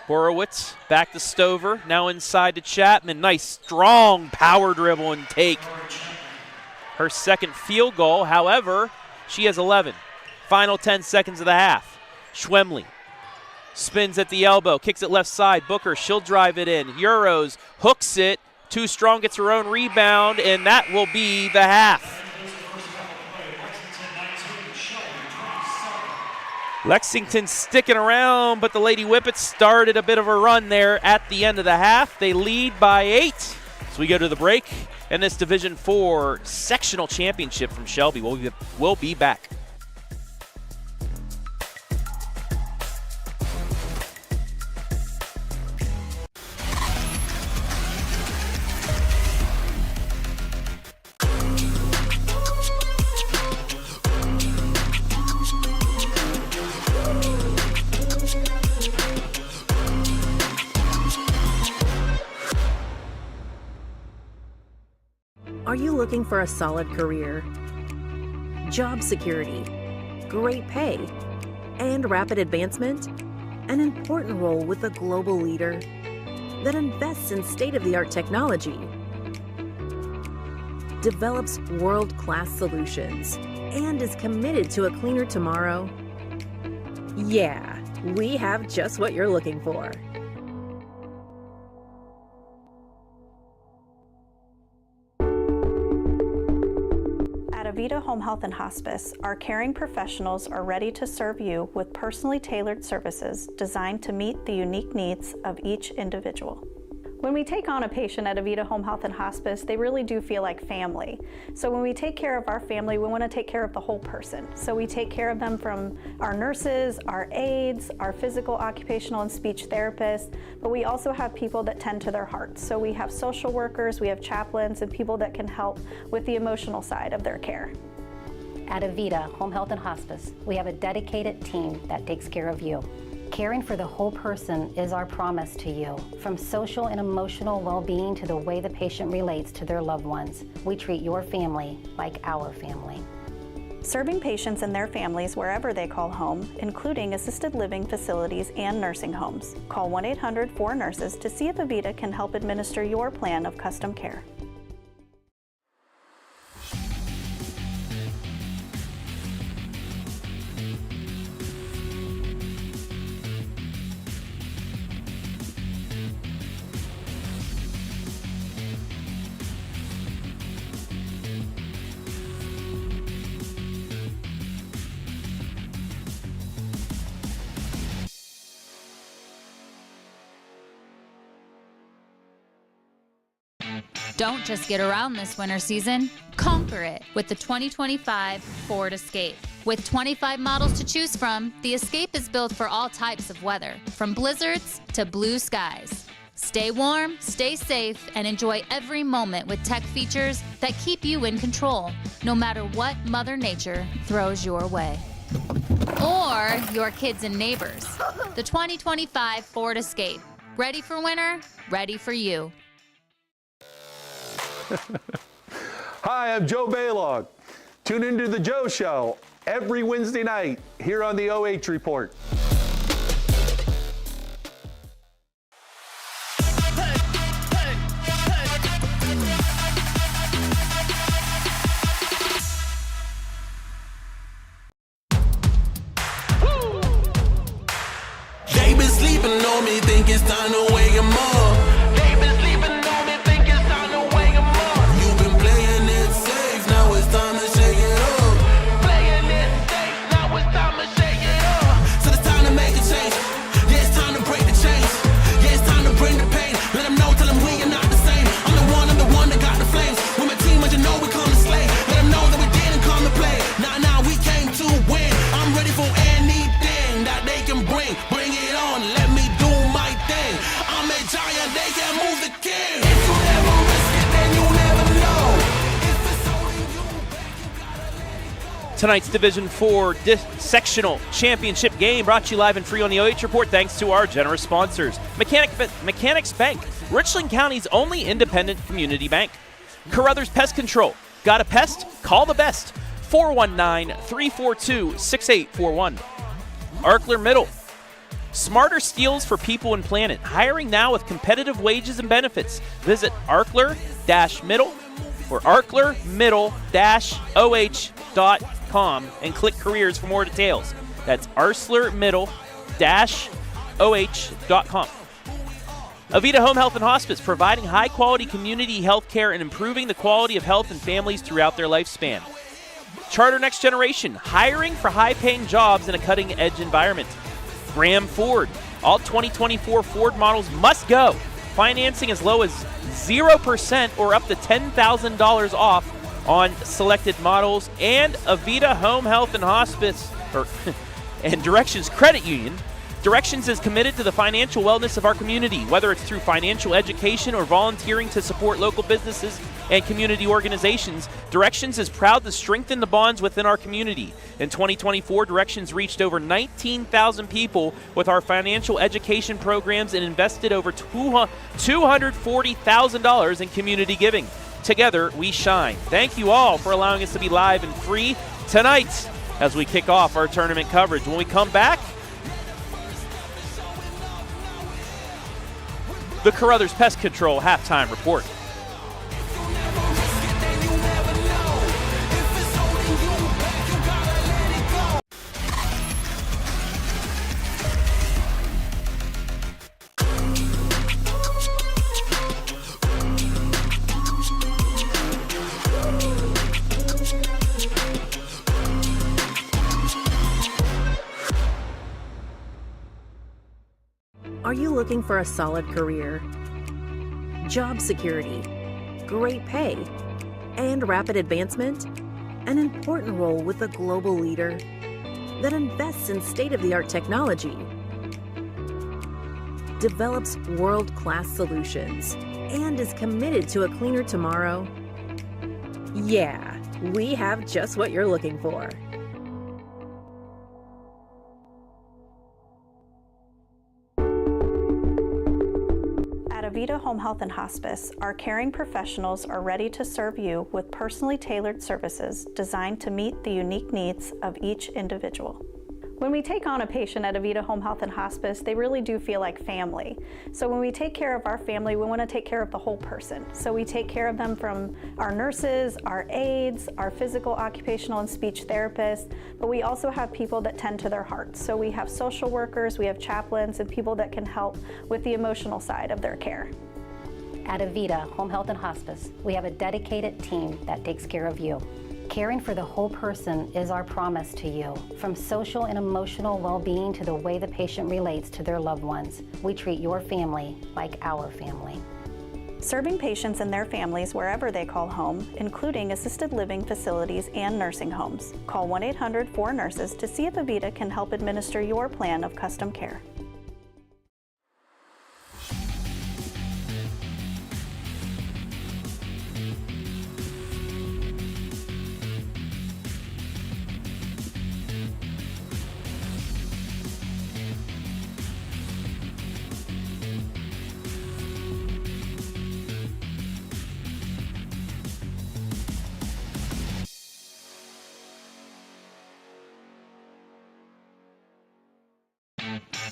Horowitz back to Stover, now inside to Chapman. Nice strong power dribble and take. Her second field goal, however, she has 11. Final 10 seconds of the half. Schwemley spins at the elbow, kicks it left side. Booker, she'll drive it in. Euros hooks it. Too Strong gets her own rebound, and that will be the half. Lexington sticking around, but the Lady Whippets started a bit of a run there at the end of the half. They lead by 8. So we go to the break, and this Division IV Sectional Championship from Shelby will be back. Are you looking for a solid career, job security, great pay, and rapid advancement? An important role with a global leader that invests in state-of-the-art technology, develops world-class solutions, and is committed to a cleaner tomorrow? Yeah, we have just what you're looking for. At Avita Home Health and Hospice, our caring professionals are ready to serve you with personally tailored services designed to meet the unique needs of each individual. When we take on a patient at Avita Home Health and Hospice, they really do feel like family. So when we take care of our family, we want to take care of the whole person. So we take care of them from our nurses, our aides, our physical, occupational, and speech therapists, but we also have people that tend to their hearts. So we have social workers, we have chaplains, and people that can help with the emotional side of their care. At Avita Home Health and Hospice, we have a dedicated team that takes care of you. Caring for the whole person is our promise to you. From social and emotional well-being to the way the patient relates to their loved ones, we treat your family like our family. Serving patients and their families wherever they call home, including assisted living facilities and nursing homes. Call 1-800-4NURSES to see if Avita can help administer your plan of custom care. Don't just get around this winter season, conquer it with the 2025 Ford Escape. With 25 models to choose from, the Escape is built for all types of weather, from blizzards to blue skies. Stay warm, stay safe, and enjoy every moment with tech features that keep you in control, no matter what Mother Nature throws your way. Or your kids and neighbors. The 2025 Ford Escape. Ready for winter, ready for you. Hi, I'm Joe Baylog. Tune into The Joe Show every Wednesday night here on the OH Report. They been sleeping on me, think it's time to wake 'em up. They been sleeping on me, think it's time to wake 'em up. You've been playing it safe, now it's time to shake it up. Playing it safe, now it's time to shake it up. So it's time to make a change. Yeah, it's time to break the chains. Yeah, it's time to bring the pain. Let them know, tell them we are not the same. I'm the one that got the flames. With my team, but you know we come to slay. Let them know that we didn't come to play. Nah, we came to win. I'm ready for anything that they can bring. Bring it on, let me do my thing. I'm a giant, they can move the king. If you never risk it, then you never know. If it's holding you back, you gotta let it go. Tonight's Division IV Sectional Championship game brought to you live and free on the OH Report thanks to our generous sponsors. Mechanics Bank, Richland County's only independent community bank. Carothers Pest Control. Got a pest? Call the best. 419-342-6841. Arcelor Mittal. Smarter steels for people and planet. Hiring now with competitive wages and benefits. Visit Arcelor-Mittal or arcelormittal-oh.com and click careers for more details. That's Arcelor Mittal OH.com. Avita Home Health and Hospice, providing high-quality community health care and improving the quality of health in families throughout their lifespan. Charter Next Generation, hiring for high-paying jobs in a cutting-edge environment. Graham Ford, all 2024 Ford models must go. Financing as low as 0% or up to $10,000 off on selected models. And Avita Home Health and Hospice, and Directions Credit Union. Directions is committed to the financial wellness of our community, whether it's through financial education or volunteering to support local businesses and community organizations. Directions is proud to strengthen the bonds within our community. In 2024, Directions reached over 19,000 people with our financial education programs and invested over $240,000 in community giving. Together, we shine. Thank you all for allowing us to be live and free tonight as we kick off our tournament coverage. When we come back, the Carothers Pest Control halftime report. Are you looking for a solid career, job security, great pay, and rapid advancement? An important role with a global leader that invests in state-of-the-art technology, develops world-class solutions, and is committed to a cleaner tomorrow? Yeah, we have just what you're looking for. At Avita Home Health and Hospice, our caring professionals are ready to serve you with personally tailored services designed to meet the unique needs of each individual. When we take on a patient at Avita Home Health and Hospice, they really do feel like family. So when we take care of our family, we want to take care of the whole person. So we take care of them from our nurses, our aides, our physical, occupational, and speech therapists, but we also have people that tend to their hearts. So we have social workers, we have chaplains, and people that can help with the emotional side of their care. At Avita Home Health and Hospice, we have a dedicated team that takes care of you. Caring for the whole person is our promise to you. From social and emotional well-being to the way the patient relates to their loved ones, we treat your family like our family. Serving patients and their families wherever they call home, including assisted living facilities and nursing homes. Call 1-800-4NURSES to see if Avita can help administer your plan of custom care.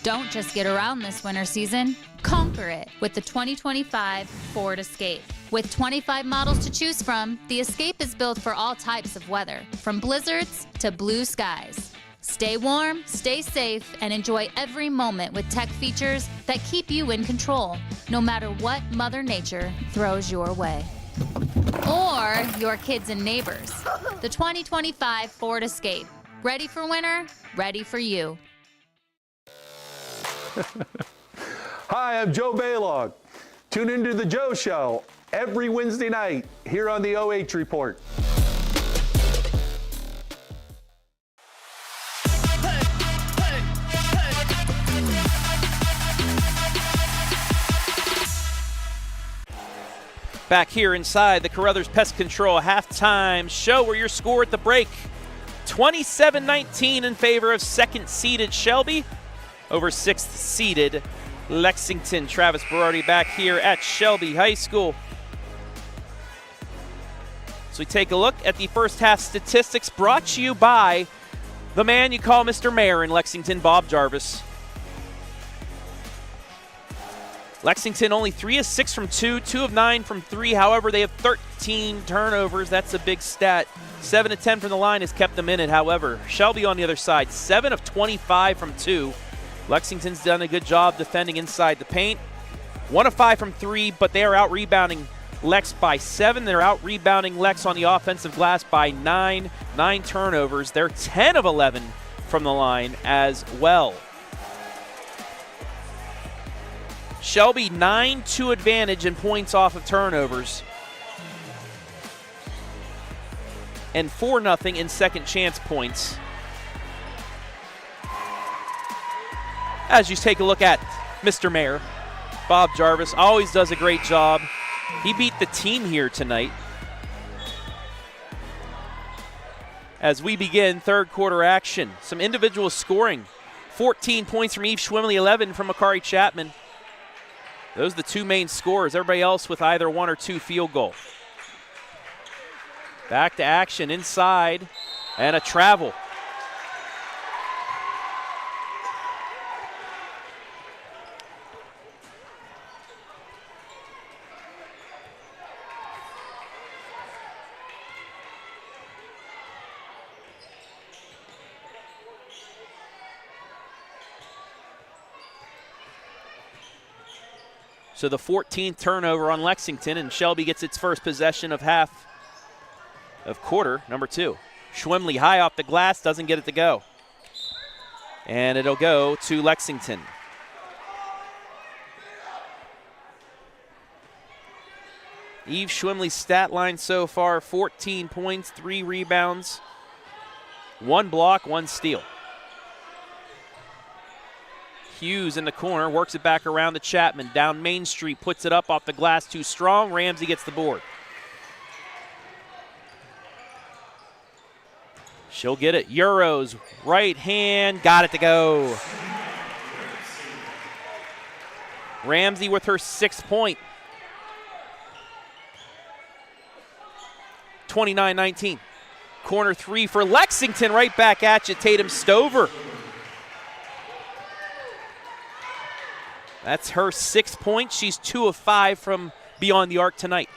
Don't just get around this winter season, conquer it with the 2025 Ford Escape. With 25 models to choose from, the Escape is built for all types of weather, from blizzards to blue skies. Stay warm, stay safe, and enjoy every moment with tech features that keep you in control, no matter what Mother Nature throws your way. Or your kids and neighbors. The 2025 Ford Escape. Ready for winter, ready for you. Hi, I'm Joe Baylog. Tune into the Joe Show every Wednesday night here on the OH Report. Back here inside the Carothers Pest Control halftime show, where your score at the break, 27-19 in favor of second-seeded Shelby over sixth-seeded Lexington. Travis Berardi back here at Shelby High School. So we take a look at the first half statistics brought to you by the man you call Mr. Mayor in Lexington, Bob Jarvis. Lexington only 3 of 6 from 2, 2 of 9 from 3. However, they have 13 turnovers. That's a big stat. 7 of 10 from the line has kept them in it. However, Shelby on the other side, 7 of 25 from 2. Lexington's done a good job defending inside the paint. 1 of 5 from 3, but they are out-rebounding Lex by 7. They're out-rebounding Lex on the offensive glass by 9. 9 turnovers. They're 10 of 11 from the line as well. Shelby 9-2 advantage in points off of turnovers. And 4-0 in second chance points. As you take a look at Mr. Mayor, Bob Jarvis always does a great job. He beat the team here tonight. As we begin third quarter action, some individual scoring. 14 points from Eve Schwemley, 11 from Makaree Champan. Those are the two main scorers. Everybody else with either 1 or 2 field goals. Back to action inside, and a travel. So the 14th turnover on Lexington, and Shelby gets its first possession of half of quarter number 2. Schwemley high off the glass, doesn't get it to go. And it'll go to Lexington. Eve Schwemley's stat line so far, 14 points, 3 rebounds, 1 block, 1 steal. Hughes in the corner, works it back around to Chapman. Down Main Street, puts it up off the glass, too strong. Ramsey gets the board. She'll get it. Euros, right hand, got it to go. Ramsey with her 6th point. 29-19. Corner 3 for Lexington, right back at you. Tatum Stover. That's her 6th point. She's 2 of 5 from beyond the arc tonight.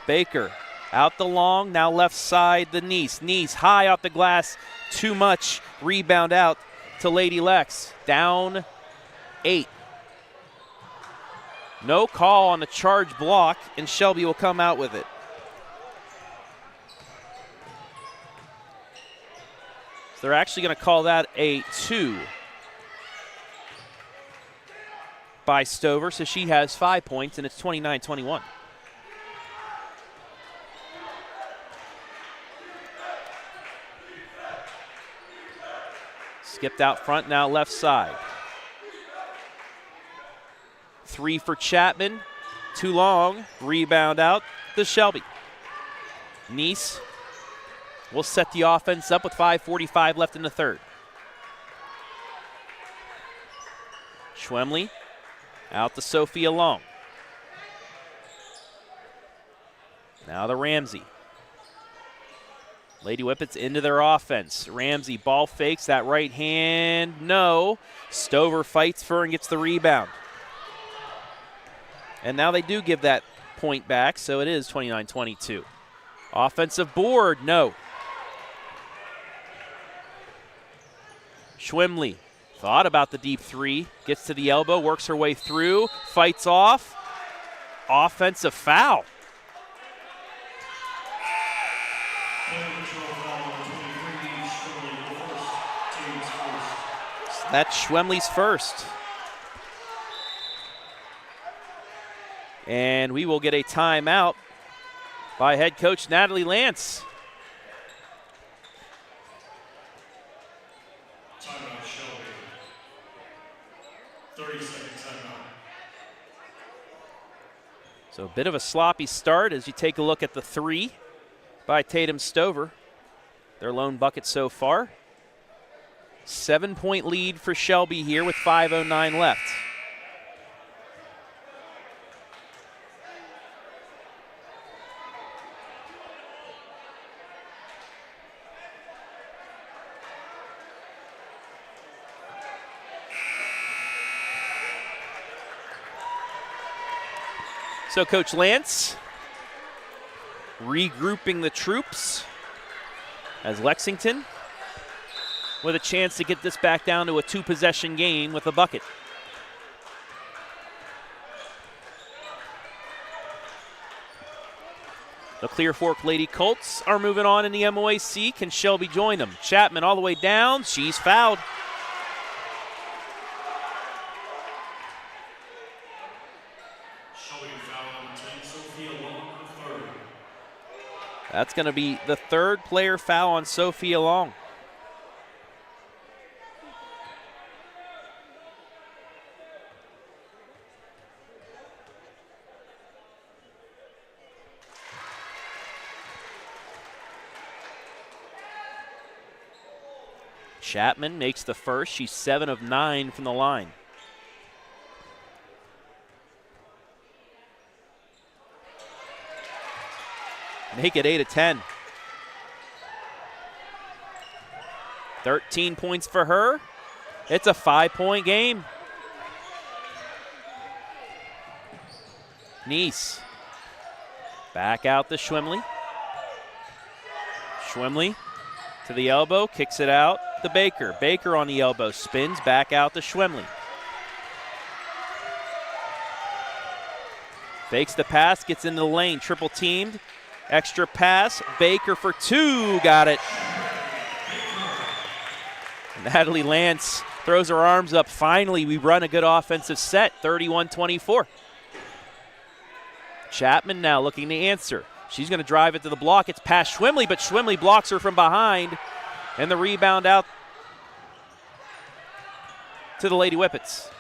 Baker out the long, now left side the Nice. Nice high off the glass, too much. Rebound out to Lady Lex. Down 8. No call on the charge block, and Shelby will come out with it. So they're actually going to call that a 2. By Stover, so she has 5 points, and it's 29-21. Skipped out front, now left side. 3 for Chapman, too long, rebound out to Shelby. Nice will set the offense up with 5:45 left in the third. Schwemley out to Sophia Long. Now to Ramsey. Lady Whippets into their offense. Ramsey ball fakes, that right hand, no. Stover fights for and gets the rebound. And now they do give that point back, so it is 29-22. Offensive board, no. Schwemley thought about the deep 3, gets to the elbow, works her way through, fights off. Offensive foul. That's Schwemley's first. And we will get a timeout by head coach Natalie Lance. Timeout, Shelby. 30-second timeout. So a bit of a sloppy start as you take a look at the 3 by Tatum Stover. Their lone bucket so far. 7-point lead for Shelby here with 5:09 left. So Coach Lance regrouping the troops as Lexington with a chance to get this back down to a 2-possession game with a bucket. The Clear Fork Lady Colts are moving on in the MOAC. Can Shelby join them? Chapman all the way down. She's fouled. Shelby foul number 10, Sophia Long, third. That's going to be the third player foul on Sophia Long. Chapman makes the first. She's 7 of 9 from the line. Make it 8 of 10. 13 points for her. It's a 5-point game. Nice. Back out to Schwemley. Schwemley to the elbow, kicks it out to Baker. Baker on the elbow, spins back out to Schwemley. Fakes the pass, gets into the lane, triple teamed. Extra pass, Baker for 2, got it. Natalie Lance throws her arms up. Finally, we run a good offensive set, 31-24. Chapman now looking to answer. She's going to drive it to the block. It's past Schwemley, but Schwemley blocks her from behind. And the rebound out to the Lady Whippets.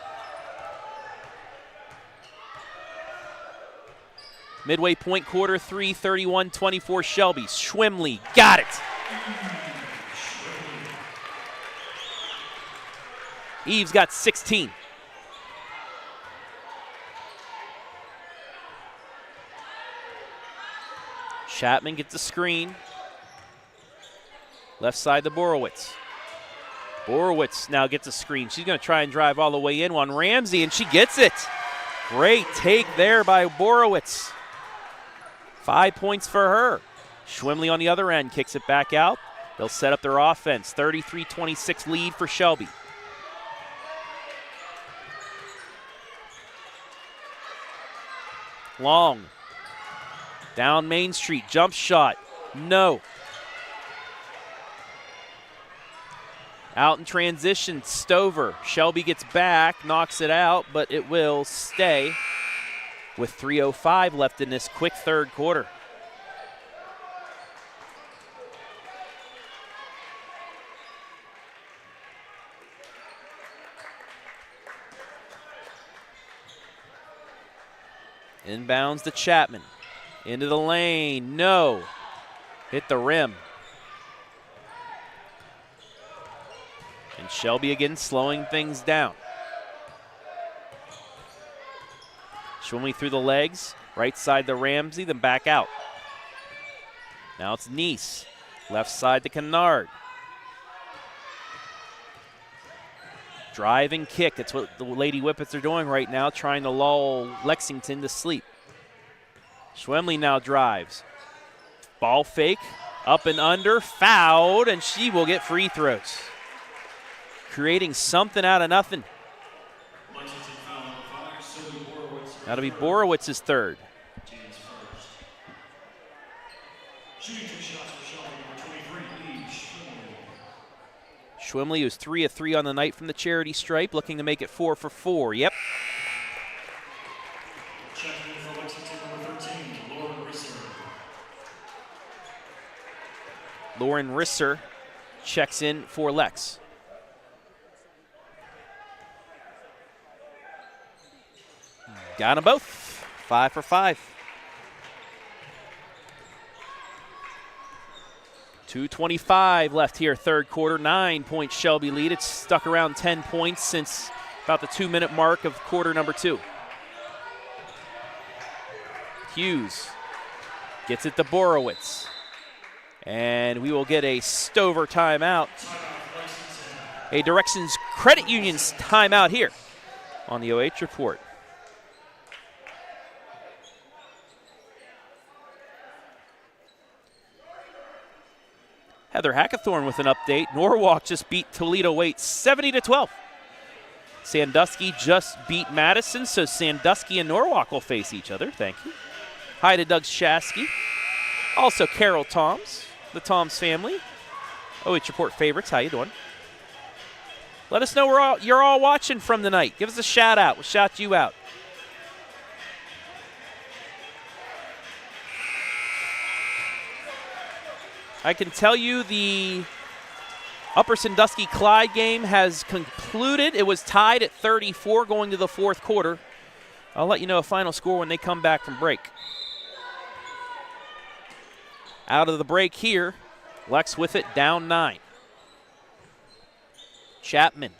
Midway point, quarter 3, 31-24 Shelby. Schwemley got it. Eve's got 16. Chapman gets a screen. Left side to Borowitz. Borowitz now gets a screen. She's going to try and drive all the way in on Ramsey, and she gets it. Great take there by Borowitz. 5 points for her. Schwemley on the other end kicks it back out. They'll set up their offense. 33-26 lead for Shelby. Long. Down Main Street. Jump shot. No. Out in transition. Stover. Shelby gets back. Knocks it out, but it will stay with 3:05 left in this quick third quarter. Inbounds to Chapman. Into the lane. No. Hit the rim. And Shelby again slowing things down. Schwemley through the legs. Right side to Ramsey, then back out. Now it's Nice. Left side to Kennard. Drive and kick. That's what the Lady Whippets are doing right now, trying to lull Lexington to sleep. Schwemley now drives. Ball fake. Up and under. Fouled, and she will get free throws. Creating something out of nothing. That'll be Borowitz's third. Shooting 2 shots for Shelby, number 23, Eve Schwemley. Schwemley, who's 3 of 3 on the night from the charity stripe, looking to make it 4 for 4. Yep. Checking in for Lexington, number 13, Lauren Risser. Lauren Risser checks in for Lex. Got them both. 5 for 5. 2:25 left here, third quarter. 9-point Shelby lead. It's stuck around 10 points since about the 2-minute mark of quarter number 2. Hughes gets it to Borowitz. And we will get a Stover timeout. A Directions Credit Union's timeout here on the OH Report. Heather Hackathorn with an update. Norwalk just beat Toledo Waite 70-12. Sandusky just beat Madison, so Sandusky and Norwalk will face each other. Thank you. Hi to Doug Shasky. Also Carol Toms, the Toms family. OH.REPORT favorites, how you doing? Let us know where you're all watching from tonight. Give us a shout out. We'll shout you out. I can tell you the Upper Sandusky-Clyde game has concluded. It was tied at 34 going to the fourth quarter. I'll let you know a final score when they come back from break. Out of the break here, Lex with it, down 9. Chapman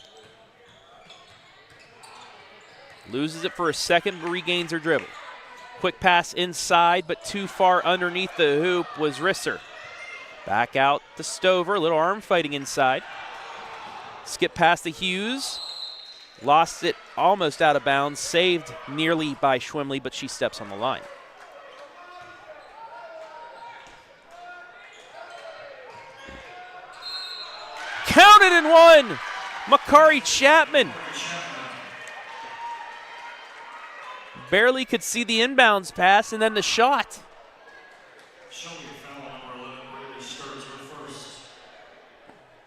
loses it for a second, but regains her dribble. Quick pass inside, but too far underneath the hoop was Risser. Back out to Stover, a little arm fighting inside. Skip past the Hughes. Lost it almost out of bounds, saved nearly by Schwemley, but she steps on the line. Counted and one! Makaree Champan. Barely could see the inbounds pass and then the shot. Shelby foul on number 11. Braley starts her first.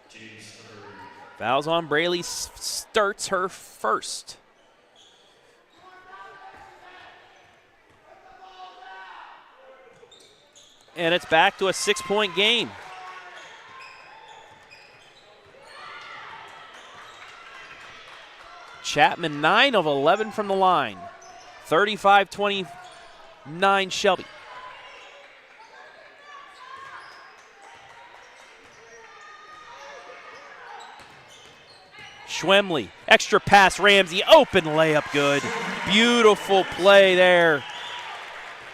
James third. Fouls on Braley, starts her first. And it's back to a 6-point game. Chapman 9 of 11 from the line. 35-29 Shelby. Schwemley, extra pass, Ramsey, open layup, good. Beautiful play there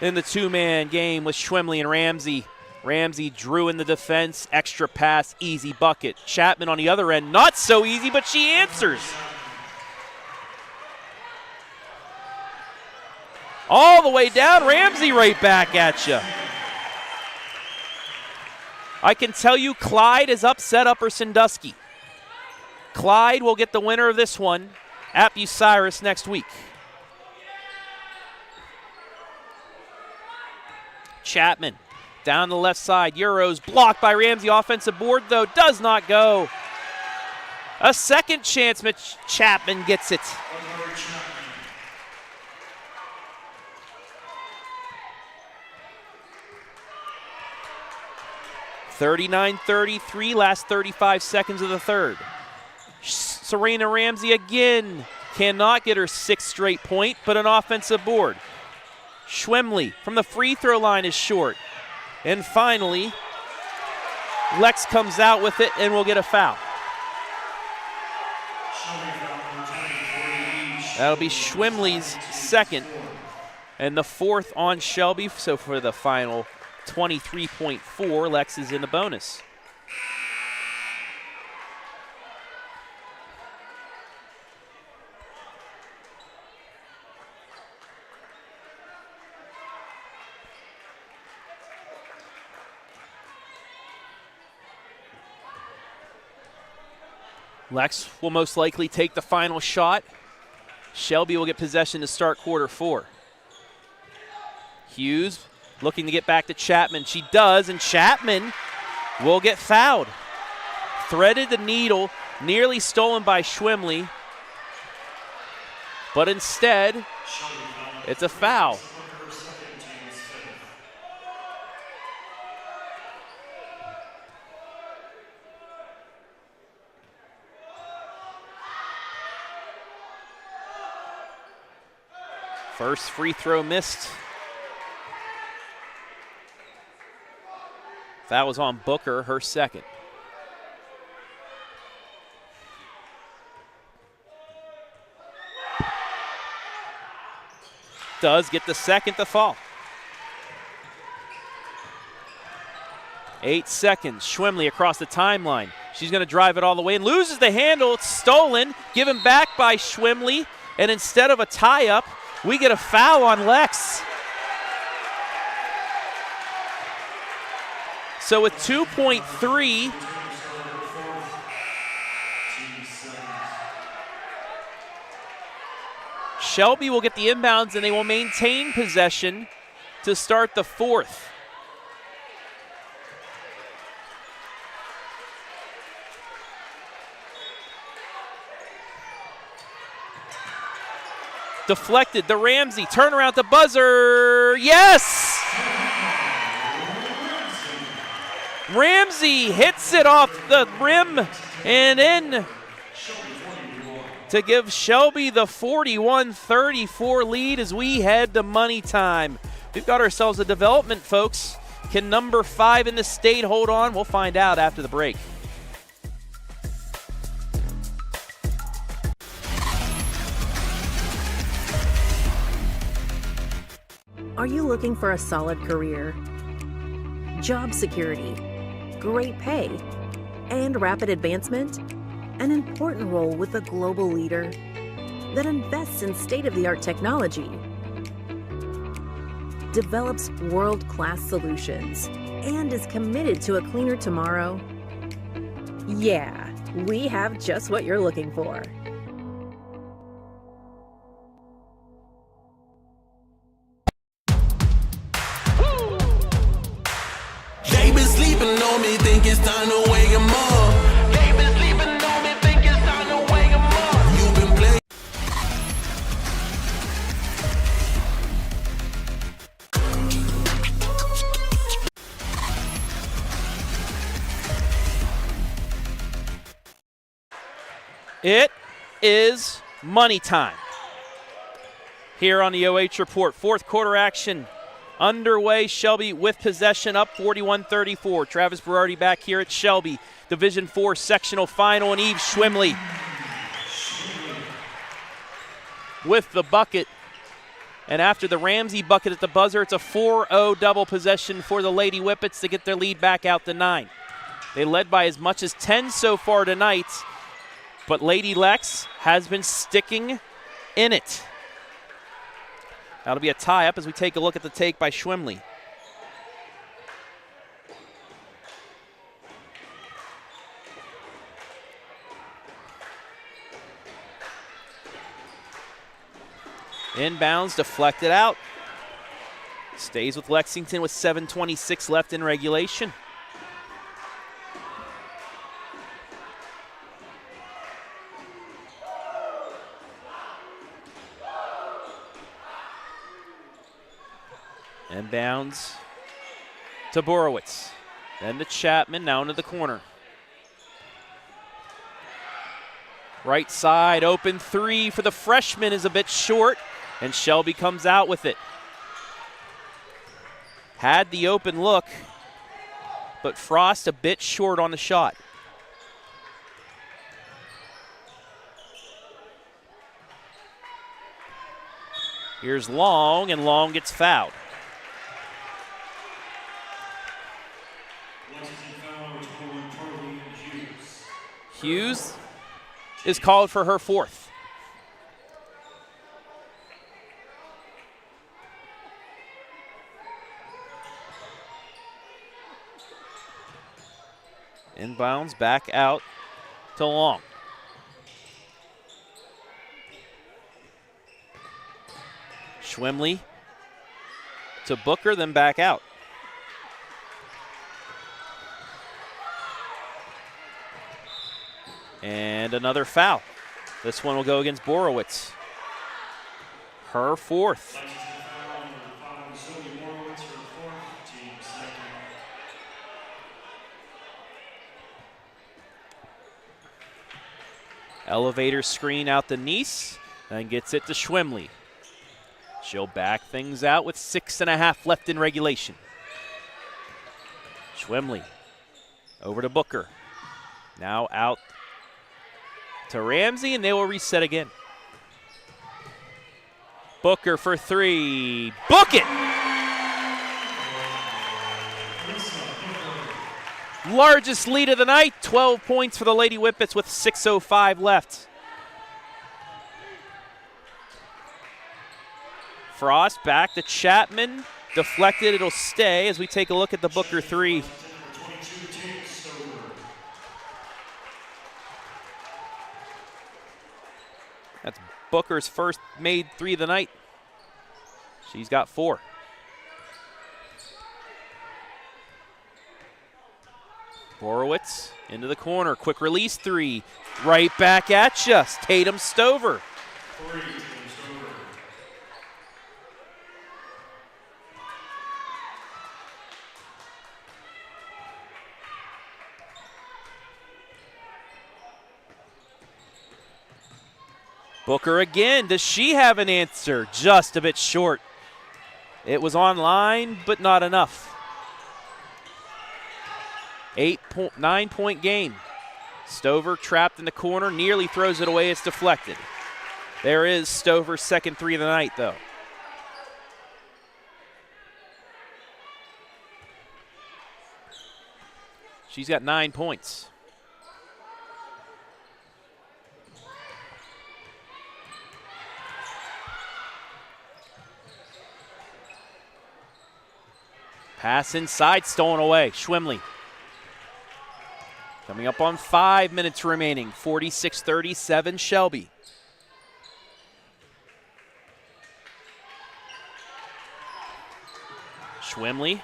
in the two-man game with Schwemley and Ramsey. Ramsey drew in the defense, extra pass, easy bucket. Chapman on the other end, not so easy, but she answers. All the way down, Ramsey right back at you. I can tell you Clyde is upset Upper Sandusky. Clyde will get the winner of this one at Bucyrus next week. Chapman down the left side. Euros blocked by Ramsey. Offensive board, though, does not go. A second chance, Chapman gets it. 39-33, last 35 seconds of the third. Serena Ramsey again cannot get her sixth straight point, but an offensive board. Schwemley from the free throw line is short. And finally, Lex comes out with it and will get a foul. That'll be Schwemley's second and the fourth on Shelby. So for the final 23.4, Lex is in the bonus. Lex will most likely take the final shot. Shelby will get possession to start quarter four. Hughes looking to get back to Chapman. She does, and Chapman will get fouled. Threaded the needle, nearly stolen by Schwemley. But instead, it's a foul. First free throw missed. That was on Booker, her second. Does get the second to fall. 8 seconds. Schwemley across the timeline. She's going to drive it all the way and loses the handle. It's stolen. Given back by Schwemley. And instead of a tie-up, we get a foul on Lex. So with 2.3, Shelby will get the inbounds, and they will maintain possession to start the fourth. Deflected, the Ramsey, turnaround, the buzzer, yes! Ramsey hits it off the rim and in to give Shelby the 41-34 lead as we head to money time. We've got ourselves a development, folks. Can number 5 in the state hold on? We'll find out after the break. Are you looking for a solid career, job security, great pay, and rapid advancement? An important role with a global leader that invests in state-of-the-art technology, develops world-class solutions, and is committed to a cleaner tomorrow? Yeah, we have just what you're looking for. They been sleeping on me, think it's time to wake 'em up. They been sleeping on me, think it's time to wake 'em up. You've been playing. It is money time here on the OH Report. Fourth quarter action underway. Shelby with possession, up 41-34. Travis Berardi back here at Shelby. Division IV sectional final, and Eve Schwemley with the bucket. And after the Ramsey bucket at the buzzer, it's a 4-0 double possession for the Lady Whippets to get their lead back out to 9. They led by as much as 10 so far tonight, but Lady Lex has been sticking in it. That'll be a tie-up as we take a look at the take by Schwemley. Inbounds, deflected out. Stays with Lexington with 7:26 left in regulation. Inbounds to Borowitz. Then to Chapman, now into the corner. Right side, open three for the freshman is a bit short, and Shelby comes out with it. Had the open look, but Frost a bit short on the shot. Here's Long, and Long gets fouled. Hughes is called for her fourth. Inbounds back out to Long. Schwemley to Booker, then back out. And another foul. This one will go against Borowitz. Her fourth. Elevator screen out to Nice, then gets it to Schwemley. She'll back things out with 6.5 left in regulation. Schwemley over to Booker. Now out to Ramsey, and they will reset again. Booker for three. Book it! Largest lead of the night, 12 points for the Lady Whippets with 6:05 left. Frost back to Chapman. Deflected, it'll stay as we take a look at the Booker three. Booker's first made 3 of the night. She's got 4. Borowitz into the corner. Quick release 3. Right back at you. Tatum Stover. Booker again. Does she have an answer? Just a bit short. It was on line, but not enough. 9-point game. Stover trapped in the corner, nearly throws it away. It's deflected. There is Stover's second 3 of the night, though. She's got 9 points. Pass inside, stolen away. Schwemley. Coming up on 5 minutes remaining. 46-37, Shelby. Schwemley.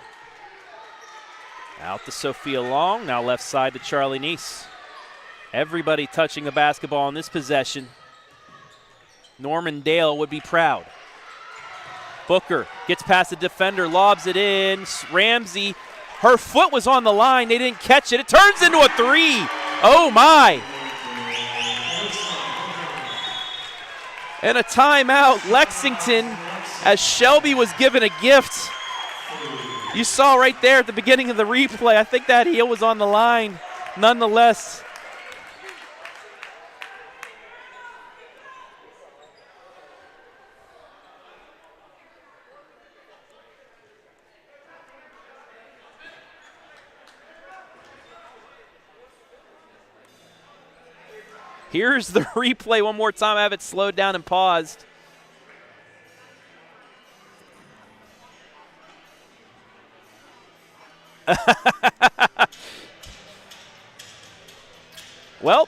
Out to Sophia Long. Now left side to Charlie Neese. Everybody touching the basketball in this possession. Norman Dale would be proud. Booker gets past the defender, lobs it in. Ramsey, her foot was on the line. They didn't catch it. It turns into a 3. Oh, my. And a timeout, Lexington, as Shelby was given a gift. You saw right there at the beginning of the replay, I think that heel was on the line. Nonetheless, here's the replay one more time. I have it slowed down and paused. Well,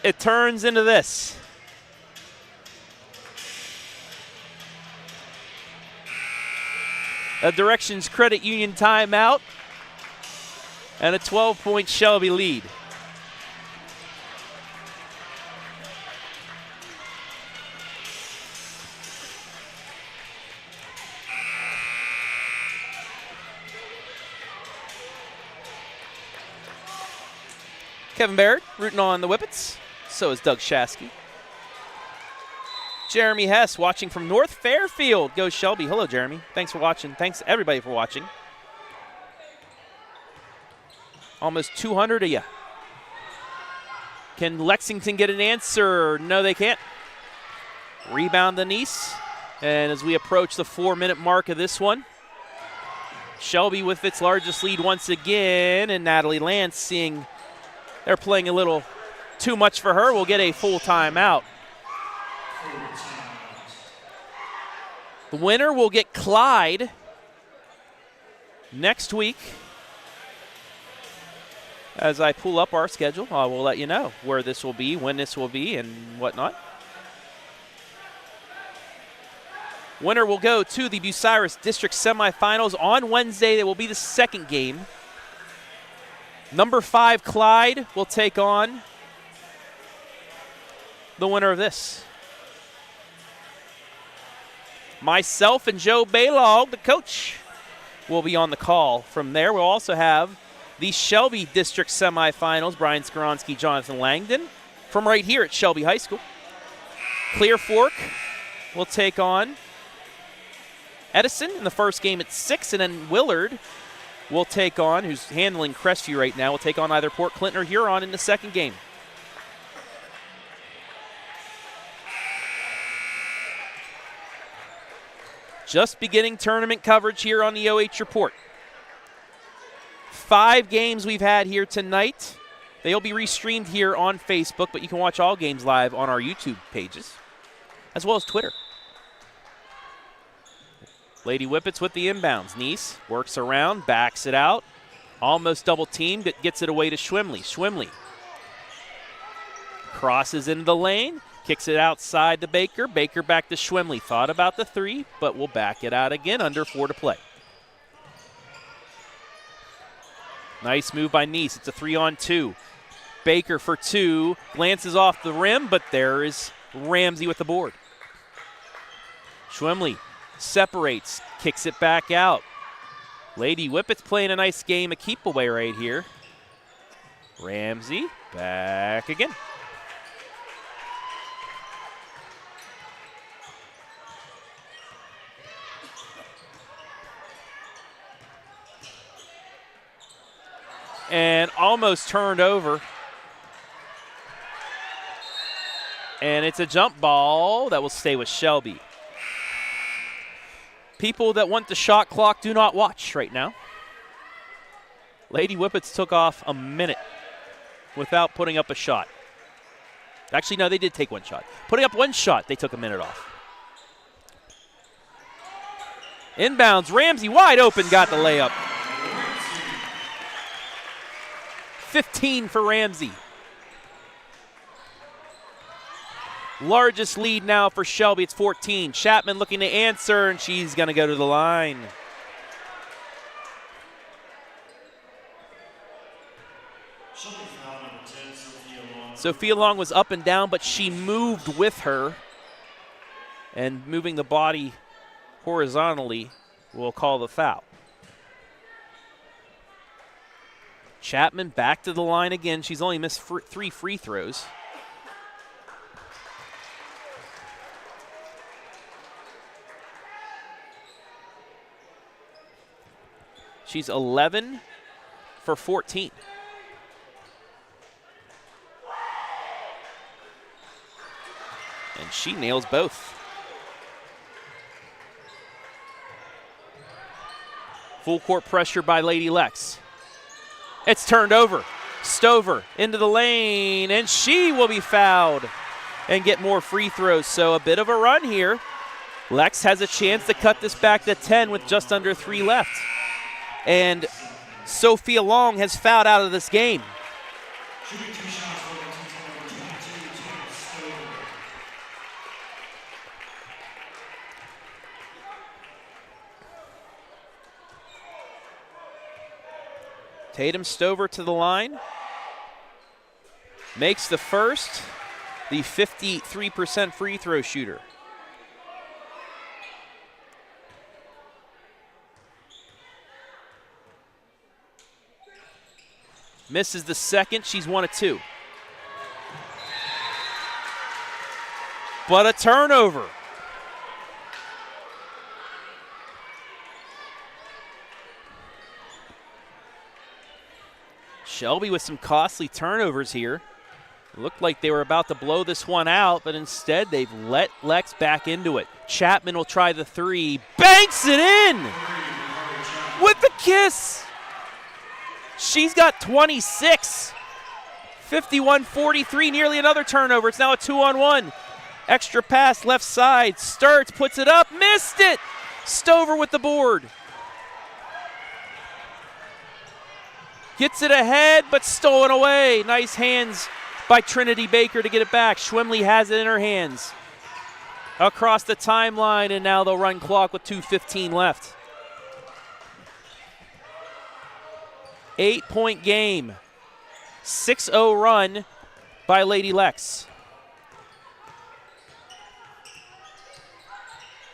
it turns into this. A Directions Credit Union timeout and a 12-point Shelby lead. Kevin Baird rooting on the Whippets. So is Doug Shasky. Jeremy Hess watching from North Fairfield. Go Shelby. Hello, Jeremy. Thanks for watching. Thanks, everybody, for watching. Almost 200 of you. Can Lexington get an answer? No, they can't. Rebound to Neese. And as we approach the 4-minute mark of this one, Shelby with its largest lead once again. And Natalie Lance seeing they're playing a little too much for her. We'll get a full timeout. The winner will get Clyde next week. As I pull up our schedule, I will let you know where this will be, when this will be, and whatnot. Winner will go to the Bucyrus District semifinals on Wednesday. That will be the second game. Number 5, Clyde, will take on the winner of this. Myself and Joe Baylog, the coach, will be on the call. From there, we'll also have the Shelby District semifinals. Brian Skoronsky, Jonathan Langdon, from right here at Shelby High School. Clear Fork will take on Edison in the first game at 6, and then Willard will take on, who's handling Crestview right now, will take on either Port Clinton or Huron in the second game. Just beginning tournament coverage here on the OH Report. 5 games we've had here tonight. They'll be restreamed here on Facebook, but you can watch all games live on our YouTube pages, as well as Twitter. Lady Whippets with the inbounds. Neese works around, backs it out. Almost double teamed, but gets it away to Schwemley. Schwemley crosses into the lane, Kicks it outside to Baker. Baker back to Schwemley. Thought about the 3, but will back it out again. Under 4 to play. Nice move by Neese. It's a 3-on-2. Baker for 2. Glances off the rim, but there is Ramsey with the board. Schwemley separates. Kicks it back out. Lady Whippets playing a nice game of keep away right here. Ramsey back again. And almost turned over. And it's a jump ball that will stay with Shelby. People that want the shot clock do not watch right now. Lady Whippets took off a minute without putting up a shot. Actually, no, they did take one shot. Putting up one shot, they took a minute off. Inbounds, Ramsey wide open, got the layup. 15 for Ramsey. Largest lead now for Shelby, it's 14. Chapman looking to answer, and she's going to go to the line. Sophia Long was up and down, but she moved with her. And moving the body horizontally will call the foul. Chapman back to the line again. She's only missed 3 free throws. She's 11 for 14. And she nails both. Full court pressure by Lady Lex. It's turned over. Stover into the lane, and she will be fouled and get more free throws. So a bit of a run here. Lex has a chance to cut this back to 10 with just under 3 left. And Sophia Long has fouled out of this game. Tatum Stover to the line. Makes the first, the 53% free throw shooter. Misses the second, she's 1 of 2. But a turnover. Shelby with some costly turnovers here. It looked like they were about to blow this one out, but instead they've let Lex back into it. Chapman will try the 3. Banks it in with the kiss. She's got 26. 51-43, nearly another turnover. It's now a 2-on-1. Extra pass left side. Sturts puts it up, missed it. Stover with the board. Gets it ahead, but stolen away. Nice hands by Trinity Baker to get it back. Schwemley has it in her hands. Across the timeline, and now they'll run clock with 2:15 left. 8-point game. 6-0 run by Lady Lex.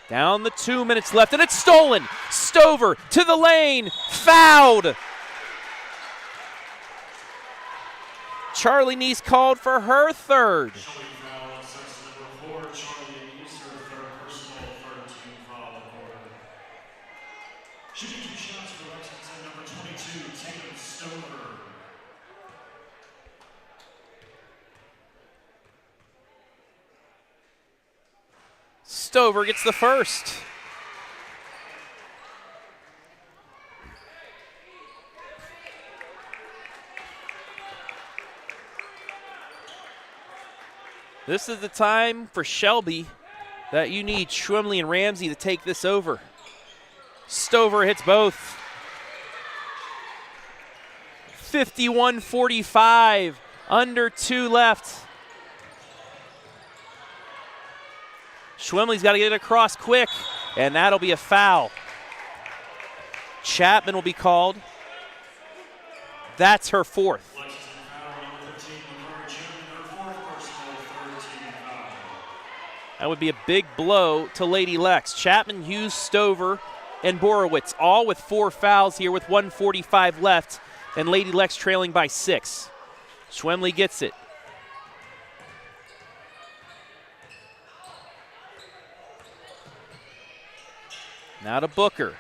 Down the 2 minutes left, and it's stolen. Stover to the lane, fouled. Charlie Neese called for her third. Shooting 2 shots for Lexington, number 22, Tatum Stover. Stover gets the first. This is the time for Shelby that you need Schwemley and Ramsey to take this over. Stover hits both. 51-45, under 2 left. Schwemley's got to get it across quick, and that'll be a foul. Chapman will be called. That's her fourth. Lexington foul number 15, Makaree Champan, her fourth personal 13 foul. That would be a big blow to Lady Lex. Chapman, Hughes, Stover, and Borowitz, all with 4 fouls here with 1:45 left, and Lady Lex trailing by 6. Schwemley gets it. Now to Booker.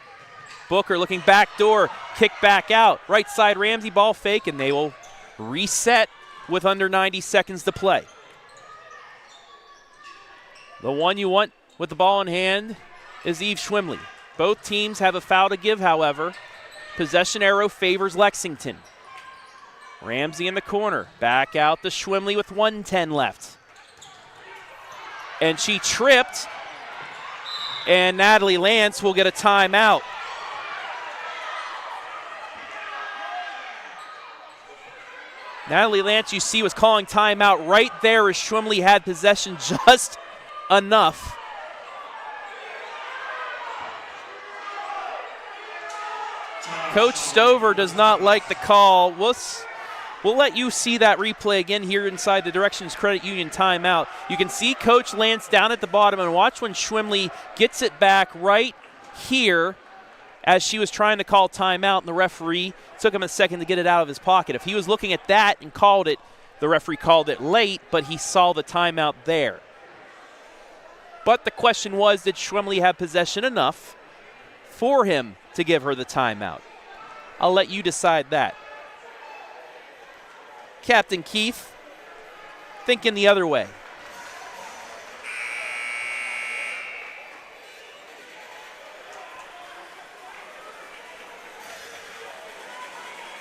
Booker looking back door, kick back out. Right side Ramsey, ball fake, and they will reset with under 90 seconds to play. The one you want with the ball in hand is Eve Schwemley. Both teams have a foul to give, however. Possession arrow favors Lexington. Ramsey in the corner. Back out to Schwemley with 1:10 left. And she tripped, and Natalie Lance will get a timeout. Natalie Lance, you see, was calling timeout right there as Schwemley had possession just enough. Coach Stover does not like the call. We'll let you see that replay again here inside the Directions Credit Union timeout. You can see Coach Lance down at the bottom, and watch when Schwemley gets it back right here as she was trying to call timeout, and the referee took him a second to get it out of his pocket. If he was looking at that and called it, the referee called it late, but he saw the timeout there. But the question was, did Schwemley have possession enough for him to give her the timeout? I'll let you decide that. Captain Keith, thinking the other way.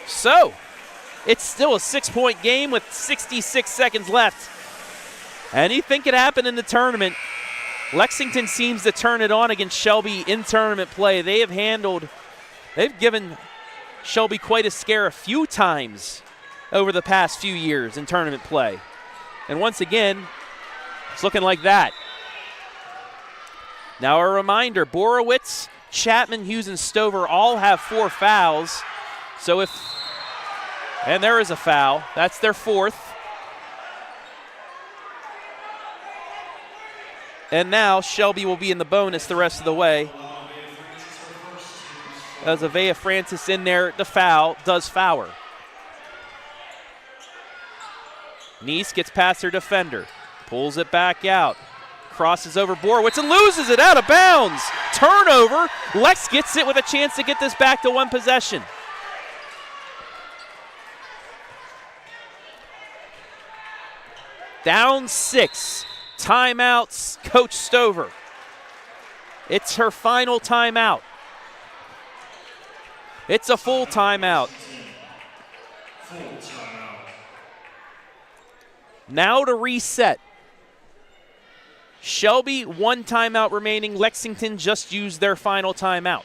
So, it's still a 6-point game with 66 seconds left. Anything could happen in the tournament. Lexington seems to turn it on against Shelby in tournament play. They've given Shelby quite a scare a few times over the past few years in tournament play. And once again, it's looking like that. Now a reminder, Borowitz, Chapman, Hughes, and Stover all have 4 fouls. So and there is a foul. That's their 4th. And now Shelby will be in the bonus the rest of the way. As Avita Francis in there, the foul does foul her. Neese gets past her defender, pulls it back out, crosses over Borowitz and loses it out of bounds. Turnover. Lex gets it with a chance to get this back to 1 possession. Down 6. Timeouts, Coach Stover. It's her final timeout. It's a full timeout. Now to reset. Shelby, 1 timeout remaining. Lexington just used their final timeout.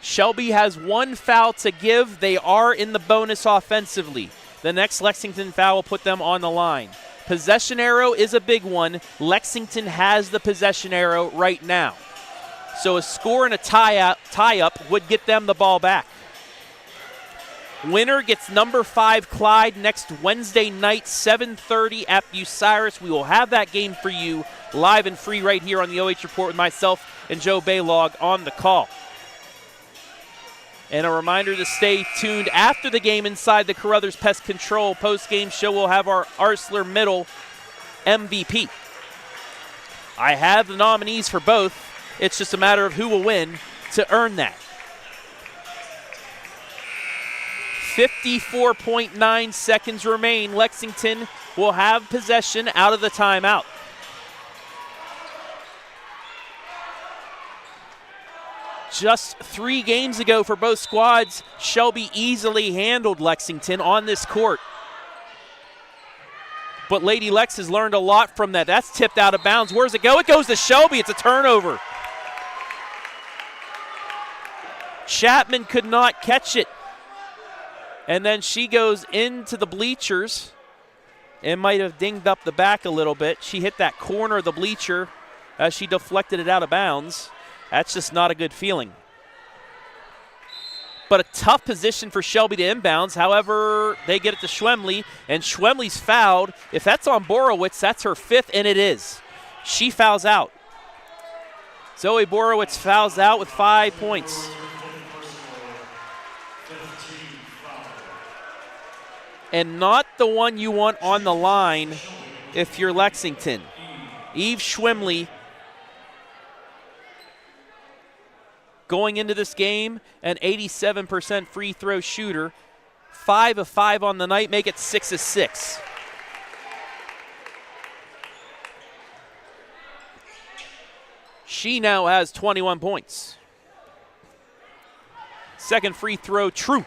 Shelby has 1 foul to give. They are in the bonus offensively. The next Lexington foul will put them on the line. Possession arrow is a big one. Lexington has the possession arrow right now. So a score and a tie-up would get them the ball back. Winner gets number 5 Clyde next Wednesday night, 7:30 at Bucyrus. We will have that game for you live and free right here on the OH Report with myself and Joe Baylog on the call. And a reminder to stay tuned after the game inside the Carothers Pest Control post-game show. We'll have our Arcelor Mittal MVP. I have the nominees for both. It's just a matter of who will win to earn that. 54.9 seconds remain. Lexington will have possession out of the timeout. Just 3 games ago for both squads, Shelby easily handled Lexington on this court. But Lady Lex has learned a lot from that. That's tipped out of bounds. Where's it go? It goes to Shelby. It's a turnover. Chapman could not catch it. And then she goes into the bleachers. It might have dinged up the back a little bit. She hit that corner of the bleacher as she deflected it out of bounds. That's just not a good feeling. But a tough position for Shelby to inbounds. However, they get it to Schwemley, and Schwemley's fouled. If that's on Borowitz, that's her 5th, and it is. She fouls out. Zoe Borowitz fouls out with 5 points. And not the one you want on the line if you're Lexington. Eve Schwemley going into this game, an 87% free throw shooter. 5 of 5 on the night, make it 6 of 6. She now has 21 points. Second free throw, true.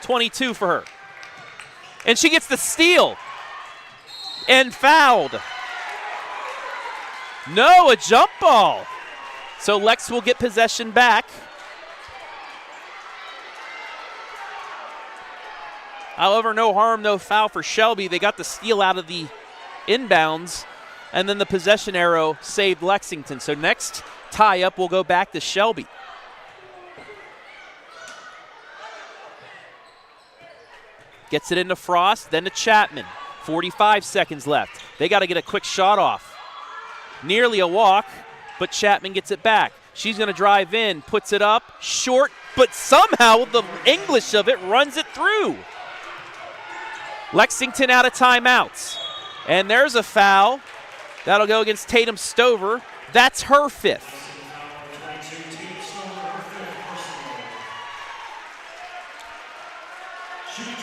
22 for her. And she gets the steal. And fouled. No, a jump ball. So Lex will get possession back. However, no harm, no foul for Shelby. They got the steal out of the inbounds, and then the possession arrow saved Lexington. So next tie-up will go back to Shelby. Gets it into Frost, then to Chapman. 45 seconds left. They got to get a quick shot off. Nearly a walk, but Chapman gets it back. She's going to drive in, puts it up, short, but somehow the English of it runs it through. Lexington out of timeouts. And there's a foul. That'll go against Tatum Stover. That's her 5th.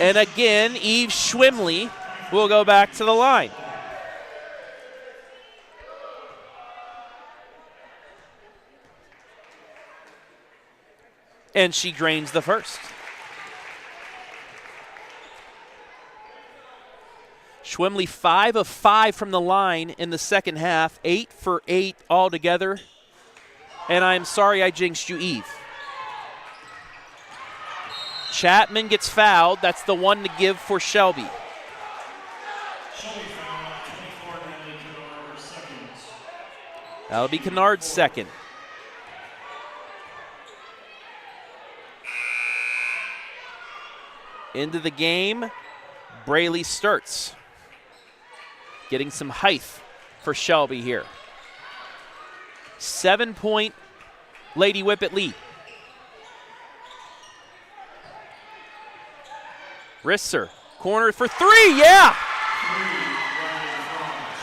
And again, Eve Schwemley will go back to the line. And she drains the first. Schwemley 5 of 5 from the line in the second half, 8 for 8 altogether. And I'm sorry I jinxed you, Eve. Chapman gets fouled. That's the one to give for Shelby. That'll be Kennard's second. Into the game, Braley Sturts. Getting some height for Shelby here. 7-point Lady Whippet lead. Risser, corner for 3, yeah!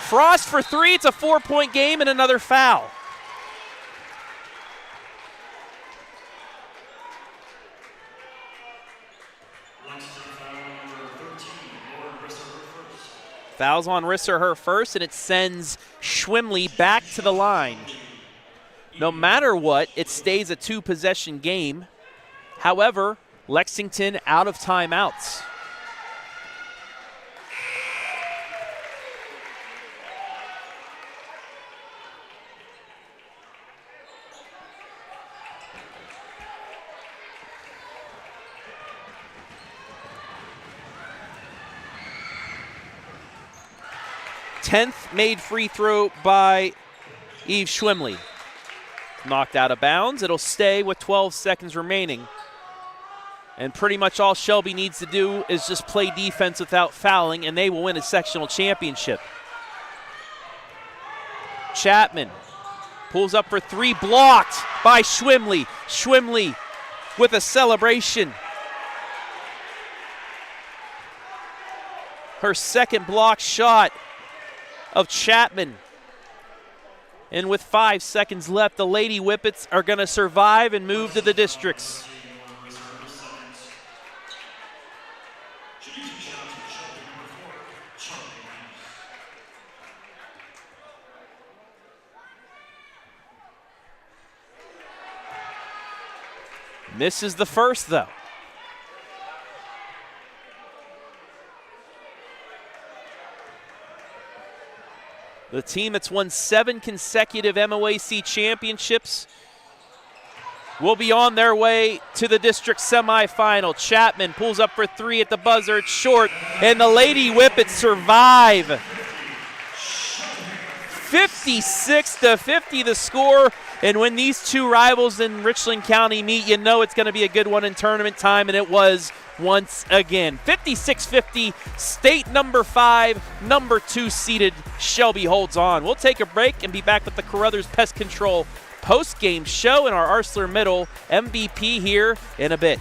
Frost for 3, it's a 4-point game and another foul. Fouls on Risser, her first, and it sends Schwemley back to the line. No matter what, it stays a 2-possession game. However, Lexington out of timeouts. Tenth made free throw by Eve Schwemley. Knocked out of bounds. It'll stay with 12 seconds remaining. And pretty much all Shelby needs to do is just play defense without fouling, and they will win a sectional championship. Chapman pulls up for 3, blocked by Schwemley. Schwemley with a celebration. Her second block shot of Chapman. And with 5 seconds left, the Lady Whippets are going to survive and move to the districts. Misses the first, though. The team that's won 7 consecutive MOAC championships will be on their way to the district semifinal. Chapman pulls up for three at the buzzer. It's short, and the Lady Whippets survive. 56-50 the score. And when these two rivals in Richland County meet, you know it's going to be a good one in tournament time, and it was once again. 56-50, state number 5, number 2 seeded Shelby holds on. We'll take a break and be back with the Carothers Pest Control post-game show and our Arcelor Mittal MVP here in a bit.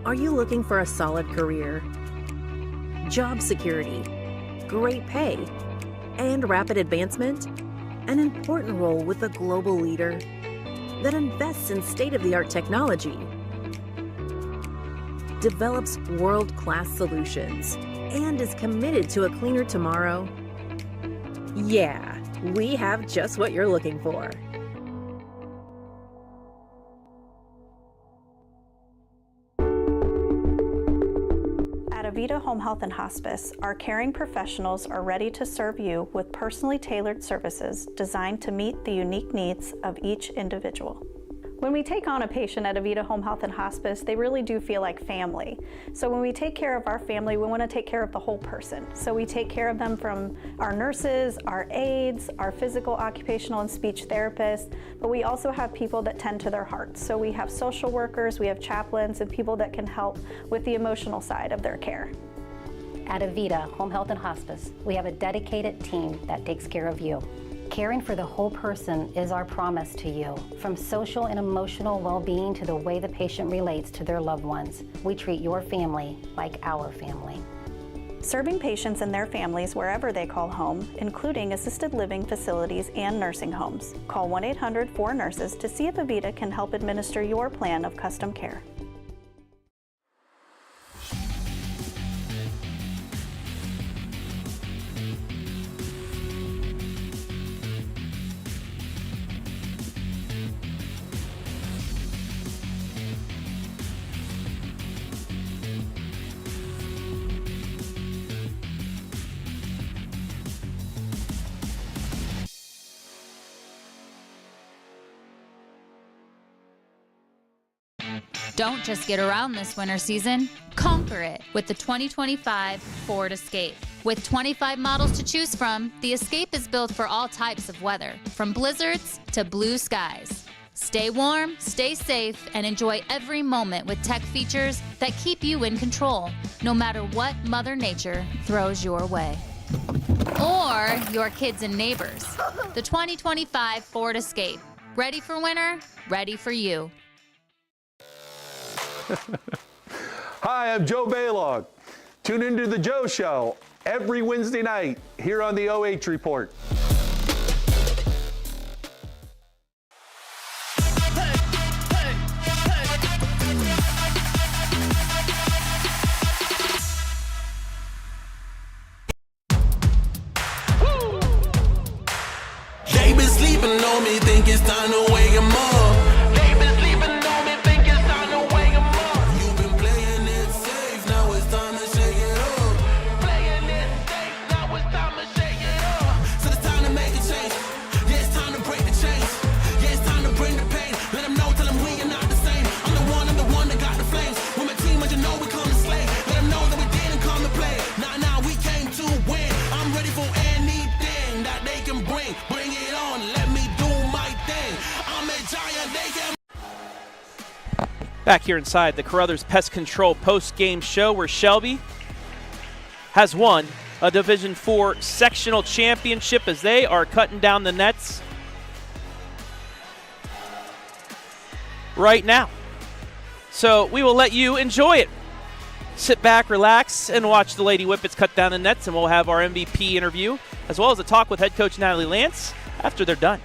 Are you looking for a solid career, job security, great pay, and rapid advancement? An important role with a global leader that invests in state-of-the-art technology, develops world-class solutions, and is committed to a cleaner tomorrow? Yeah, we have just what you're looking for. At Avita Home Health and Hospice, our caring professionals are ready to serve you with personally tailored services designed to meet the unique needs of each individual. When we take on a patient at Avita Home Health and Hospice, they really do feel like family. So when we take care of our family, we want to take care of the whole person. So we take care of them from our nurses, our aides, our physical, occupational, and speech therapists, but we also have people that tend to their hearts. So we have social workers, we have chaplains, and people that can help with the emotional side of their care. At Avita Home Health and Hospice, we have a dedicated team that takes care of you. Caring for the whole person is our promise to you. From social and emotional well-being to the way the patient relates to their loved ones, we treat your family like our family. Serving patients and their families wherever they call home, including assisted living facilities and nursing homes. Call 1-800-4NURSES to see if Avita can help administer your plan of custom care. Don't just get around this winter season, conquer it with the 2025 Ford Escape. With 25 models to choose from, the Escape is built for all types of weather, from blizzards to blue skies. Stay warm, stay safe, and enjoy every moment with tech features that keep you in control, no matter what Mother Nature throws your way. Or your kids and neighbors. The 2025 Ford Escape. Ready for winter, ready for you. Hi, I'm Joe Baylog. Tune into the Joe Show every Wednesday night here on the OH.REPORT. They been sleeping on me, think it's time to wake 'em up. They been sleeping on me, think it's time to wake 'em up. You've been playing it safe, now it's time to shake it up. Playing it safe, now it's time to shake it up. So it's time to make a change. Yeah, it's time to break the chains. Yeah, it's time to bring the pain. Let them know, tell them we are not the same. I'm the one that got the flames. With my team, but you know we come to slay. Let them know that we didn't come to play. Nah, we came to win. I'm ready for anything that they can bring. Bring it on, let me do my thing. I'm a giant, they can. Back here inside the Carothers Pest Control post-game show where Shelby has won a Division IV Sectional Championship as they are cutting down the nets right now. So we will let you enjoy it. Sit back, relax, and watch the Lady Whippets cut down the nets, and we'll have our MVP interview as well as a talk with head coach Natalie Lance after they're done.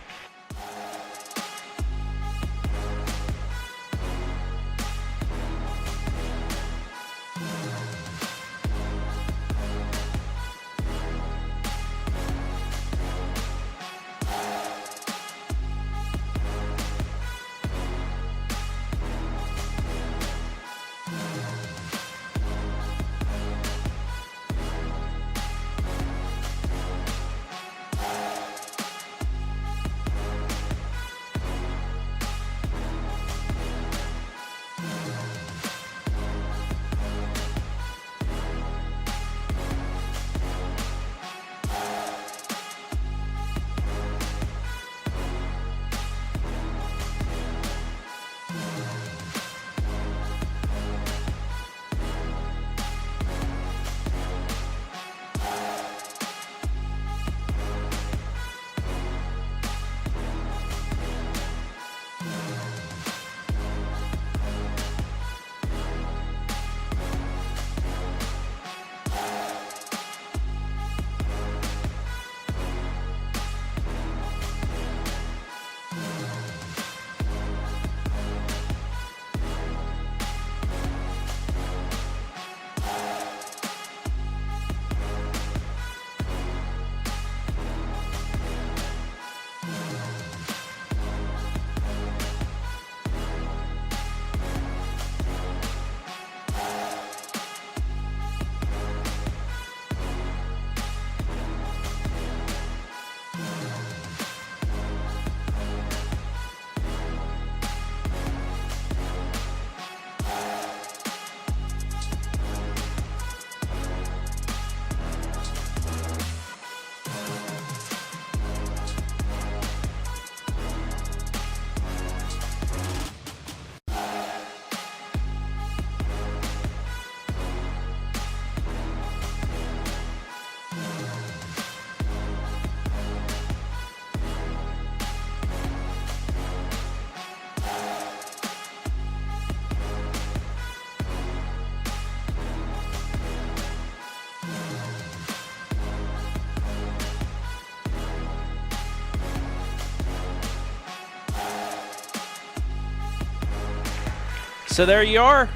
So there you are.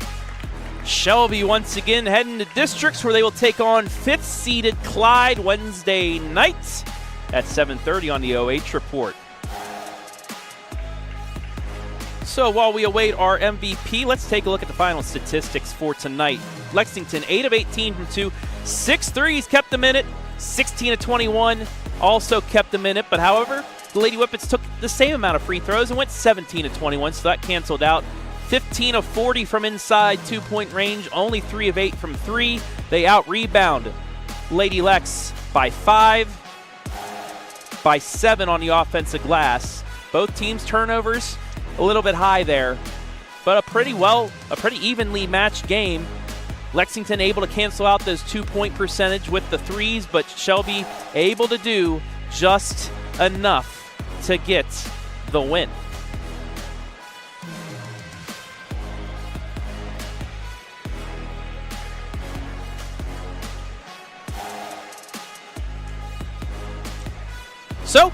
Shelby once again heading to districts where they will take on 5th-seeded Clyde Wednesday night at 7:30 on the OH Report. So while we await our MVP, let's take a look at the final statistics for tonight. Lexington, 8 of 18 from 2, 6 threes, kept them in it, 16 of 21, also kept them in it. But however, the Lady Whippets took the same amount of free throws and went 17 of 21, so that canceled out. 15 of 40 from inside 2-point range, only 3 of 8 from 3. They out-rebound Lady Lex by 5, by 7 on the offensive glass. Both teams' turnovers a little bit high there, but a pretty evenly matched game. Lexington able to cancel out those 2-point percentage with the threes, but Shelby able to do just enough to get the win. So,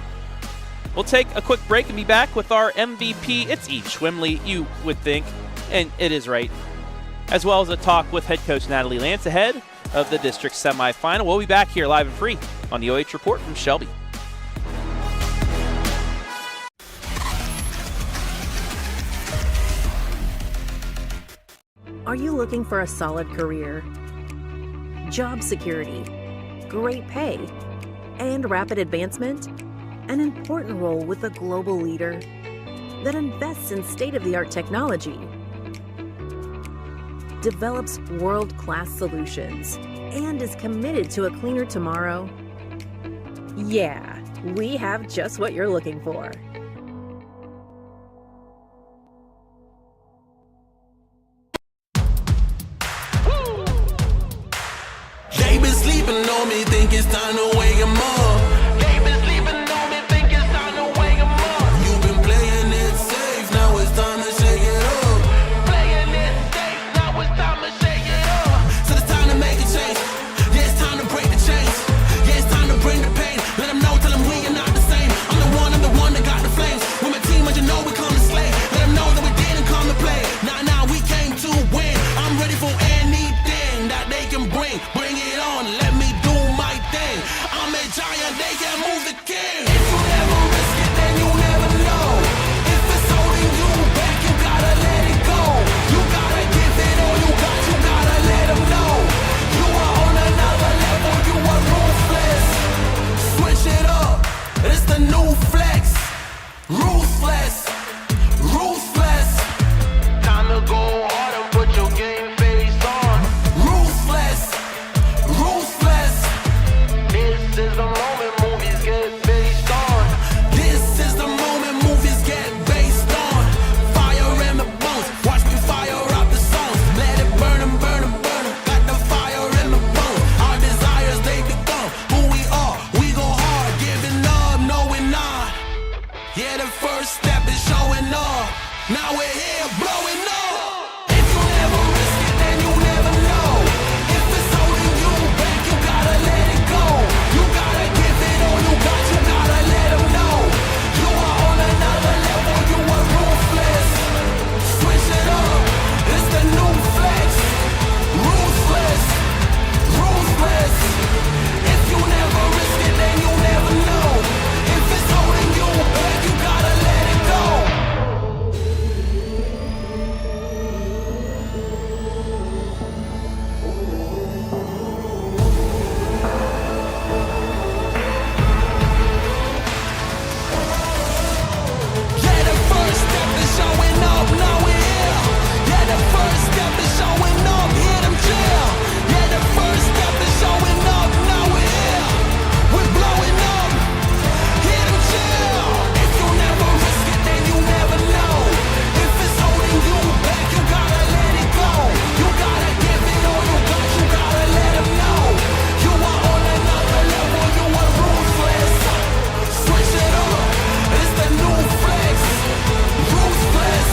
we'll take a quick break and be back with our MVP. It's Eve Schwemley, you would think, and it is right. As well as a talk with head coach Natalie Lance ahead of the district semifinal. We'll be back here live and free on the OH Report from Shelby. Are you looking for a solid career, job security, great pay, and rapid advancement? An important role with a global leader that invests in state-of-the-art technology, develops world-class solutions, and is committed to a cleaner tomorrow? Yeah, we have just what you're looking for. They been sleeping on me, think it's time to wake 'em up. They been sleeping on me, think it's time to wake 'em up. You've been playing it safe, now it's time to shake it up. Playing it safe, now it's time to shake it up. So it's time to make a change. Yeah, it's time to break the chains. Yeah, it's time to bring the pain. Let them know, tell them we are not the same. I'm the one that got the flames. With my team, as you know, we come to slay. Let them know that we didn't come to play. Nah, we came to win. I'm ready for anything that they can bring. Bring it on, let me do my thing. I'm a giant, they can't move the king. If you never risk it, then you never know. If it's holding you back, you gotta let it go. You gotta give it all you gotta let them know. You are on another level, you are ruthless. Switch it up, it's the new flex. Ruthless, ruthless. Time to go hard and put your game face on. Ruthless, ruthless. This is the moment movies get based on. This is the moment movies get based on. Fire in the bones, watch me fire up the songs. Let it burn 'em, burn 'em, burn 'em. Got the fire in the bones. Our desires, they become who we are. We go hard, giving up, no we're not. Yeah, the first step is showing up. Now we're here, blowing up. If you never risk it, then you never know. If it's holding you back, you gotta let it go. You gotta give it all you gotta let them know. You are on another level, you are ruthless. Switch it up, it's the new flex. Ruthless, ruthless. If you never risk it, then you never know. If it's holding you back, you gotta let it go. Yeah, the first step is showing up, now we're here. Yeah, the first step is showing up, hear them chill. Yeah, the first step is showing up, now we're here. We're blowing up, hear them chill. If you never risk it, then you never know. If it's holding you back, you gotta let it go. You gotta give it all you gotta let them know. You are on another level, you are ruthless. Switch it up, it's the new flex. Ruthless,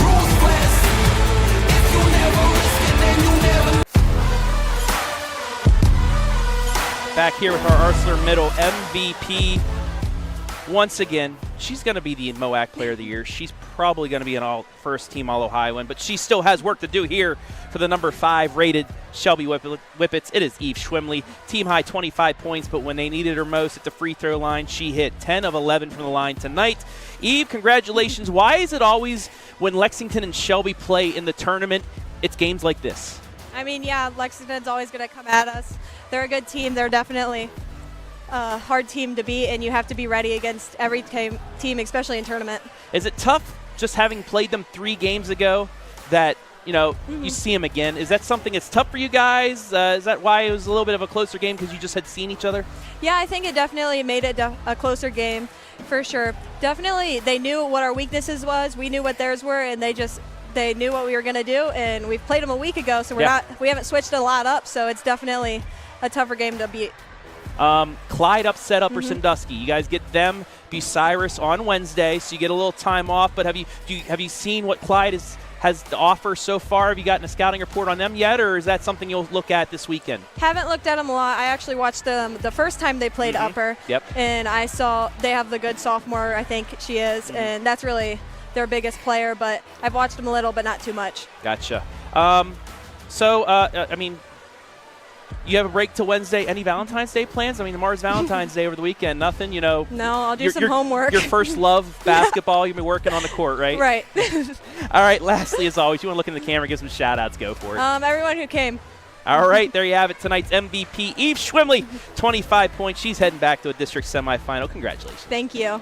ruthless. If you never risk it, then you never. Back here with our Arcelor Mittal MVP once again, she's going to be the MOAC Player of the Year. She's probably going to be an first-team All-Ohioan, but she still has work to do here for the number 5 rated Shelby Whippets. It is Eve Schwemley, team high 25 points, but when they needed her most at the free throw line, she hit 10 of 11 from the line tonight. Eve, congratulations. Why is it always when Lexington and Shelby play in the tournament, it's games like this? I mean, yeah, Lexington's always going to come at us. They're a good team. They're definitely a hard team to beat, and you have to be ready against every team, especially in tournament. Is it tough just having played them 3 games ago that, you see them again? Is that something that's tough for you guys? Is that why it was a little bit of a closer game because you just had seen each other? Yeah, I think it definitely made it a closer game for sure. Definitely they knew what our weaknesses was. We knew what theirs were, and they knew what we were going to do, and we've played them a week ago, so we haven't switched a lot up, so it's definitely a tougher game to beat. Clyde upset Upper Sandusky. You guys get them, Bucyrus on Wednesday, so you get a little time off. But have you seen what Clyde has to offer so far? Have you gotten a scouting report on them yet, or is that something you'll look at this weekend? Haven't looked at them a lot. I actually watched them the first time they played Upper, and I saw they have the good sophomore, I think she is, and that's really their biggest player. But I've watched them a little, but not too much. Gotcha. I mean, you have a break till Wednesday. Any Valentine's Day plans? I mean, tomorrow's Valentine's Day over the weekend. Nothing, No, I'll do some homework. Your first love, basketball. You've been working on the court, right? Right. All right, lastly, as always, you want to look in the camera, give some shout-outs, go for it. Everyone who came. All right, there you have it. Tonight's MVP, Eve Schwemley, 25 points. She's heading back to a district semifinal. Congratulations. Thank you.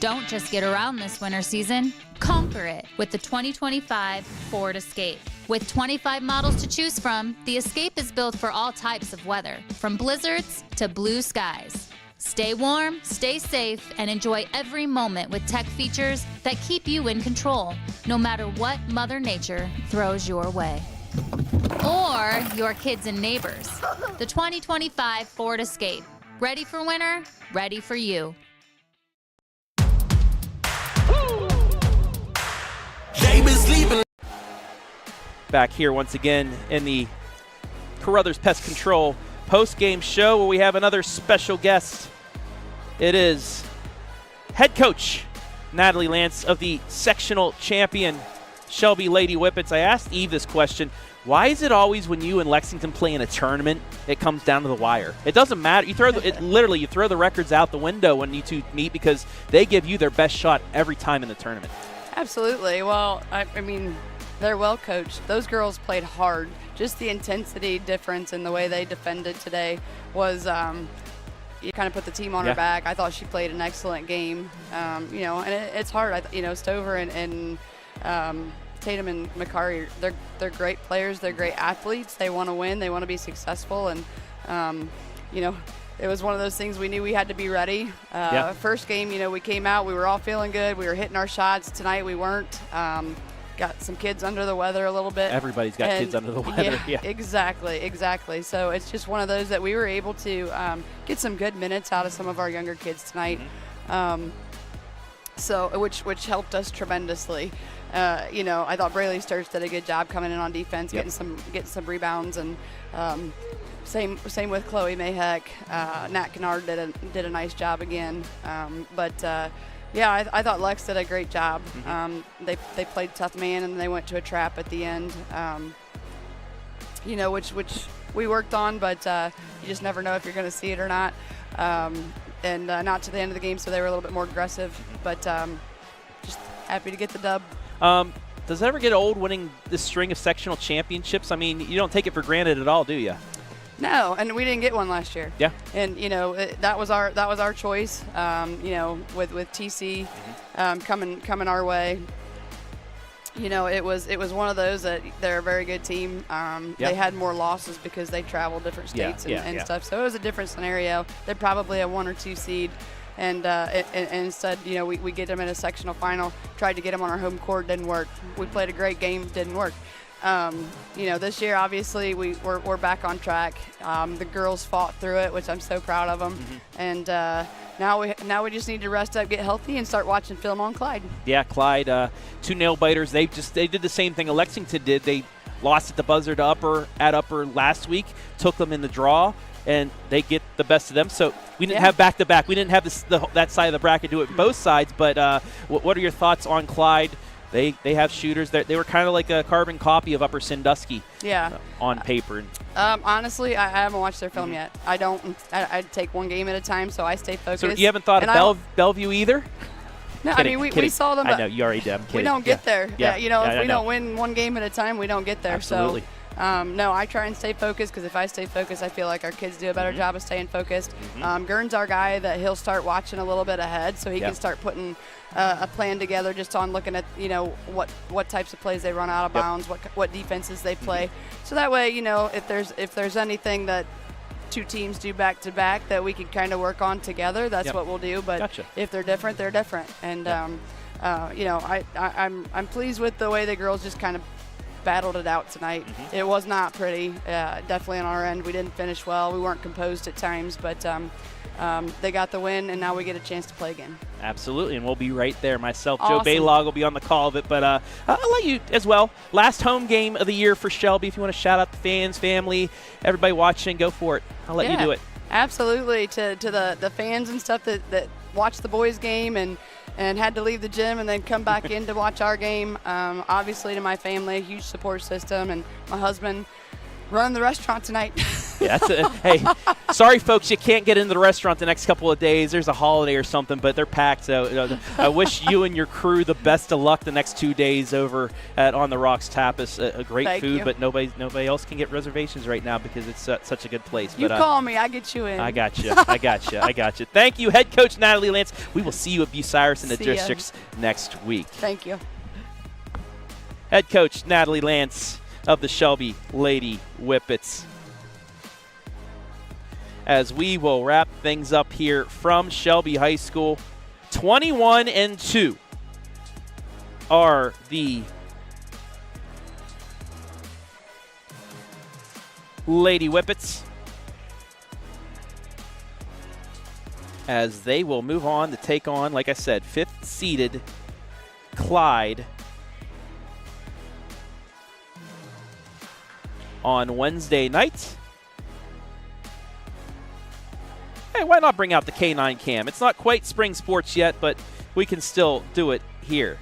Don't just get around this winter season, conquer it with the 2025 Ford Escape. With 25 models to choose from, the Escape is built for all types of weather, from blizzards to blue skies. Stay warm, stay safe, and enjoy every moment with tech features that keep you in control, no matter what Mother Nature throws your way. Or your kids and neighbors. The 2025 Ford Escape. Ready for winter, ready for you. Back here once again in the Carothers Pest Control post-game show where we have another special guest. It is head coach Natalie Lance of the sectional champion Shelby Lady Whippets. I asked Eve this question. Why is it always when you and Lexington play in a tournament, it comes down to the wire? It doesn't matter. You throw you throw the records out the window when you two meet because they give you their best shot every time in the tournament. Absolutely. Well, I mean, they're well coached. Those girls played hard. Just the intensity difference in the way they defended today was, you kind of put the team on her back. I thought she played an excellent game. And it's hard. Stover and Tatum and Makaree, they're great players. They're great athletes. They want to win. They want to be successful. And, it was one of those things we knew we had to be ready. First game, we came out. We were all feeling good. We were hitting our shots. Tonight we weren't. Got some kids under the weather a little bit. Everybody's got kids under the weather. Yeah, exactly. So it's just one of those that we were able to get some good minutes out of some of our younger kids tonight. Which helped us tremendously. I thought Braylee Sturts did a good job coming in on defense, getting some rebounds, and same with Chloe Mayheck. Nat Kennard did a nice job again. I thought Lex did a great job. They played tough man, and they went to a trap at the end. Which we worked on, but you just never know if you're going to see it or not. And not to the end of the game, so they were a little bit more aggressive. But just happy to get the dub. Does it ever get old winning this string of sectional championships? I mean, you don't take it for granted at all, do you? No, and we didn't get one last year. Yeah. And that was our choice. With TC coming our way. It was one of those that they're a very good team. They had more losses because they traveled different states and stuff. So it was a different scenario. They're probably a 1 or 2 seed. And instead, we get them in a sectional final. Tried to get them on our home court, didn't work. We played a great game, didn't work. This year, obviously, we're back on track. The girls fought through it, which I'm so proud of them. And now we just need to rest up, get healthy, and start watching film on Clyde. Yeah, Clyde, 2 nail biters. They did the same thing Lexington did. They lost at the buzzer to Upper last week, took them in the draw. and they get the best of them. So we didn't have back-to-back. We didn't have that side of the bracket do it both sides. But what are your thoughts on Clyde? They have shooters. They were kind of like a carbon copy of Upper Sandusky on paper. Honestly, I haven't watched their film yet. I don't. I take one game at a time, so I stay focused. So you haven't thought of Bellevue either? No, kidding, I mean, we saw them. I know, you already did. I'm kidding. We don't get there. Yeah. If we don't win one game at a time, we don't get there. Absolutely. So, no, I try and stay focused because if I stay focused, I feel like our kids do a better job of staying focused. Gurn's our guy that he'll start watching a little bit ahead so he can start putting a plan together just on looking at, what types of plays they run out of bounds, what defenses they play. So that way, if there's anything that two teams do back-to-back that we can kind of work on together, that's what we'll do. But if they're different, they're different. And, I'm pleased with the way the girls just kind of battled it out tonight. It was not pretty, definitely on our end. We didn't finish well. We weren't composed at times, but they got the win, and now we get a chance to play again. Absolutely, and we'll be right there. Myself, Joe Baylog will be on the call of it, but I'll let you as well. Last home game of the year for Shelby. If you want to shout out the fans, family, everybody watching, go for it. I'll let you do it. Absolutely. To the fans and stuff that watched the boys' game and had to leave the gym and then come back in to watch our game. Obviously, to my family, a huge support system, and my husband running the restaurant tonight. Hey, sorry, folks, you can't get into the restaurant the next couple of days. There's a holiday or something, but they're packed. So I wish you and your crew the best of luck the next 2 days over at On the Rocks Tapas. A great Thank food, you. but nobody else can get reservations right now because it's such a good place. You call me, I get you in. I got you. Thank you, Head Coach Natalie Lance. We will see you at Bucyrus in the districts next week. Thank you. Head Coach Natalie Lance of the Shelby Lady Whippets. As we will wrap things up here from Shelby High School, 21-2 are the Lady Whippets, as they will move on to take on, like I said, 5th-seeded Clyde on Wednesday night. Hey, why not bring out the K9 cam? It's not quite spring sports yet, but we can still do it here.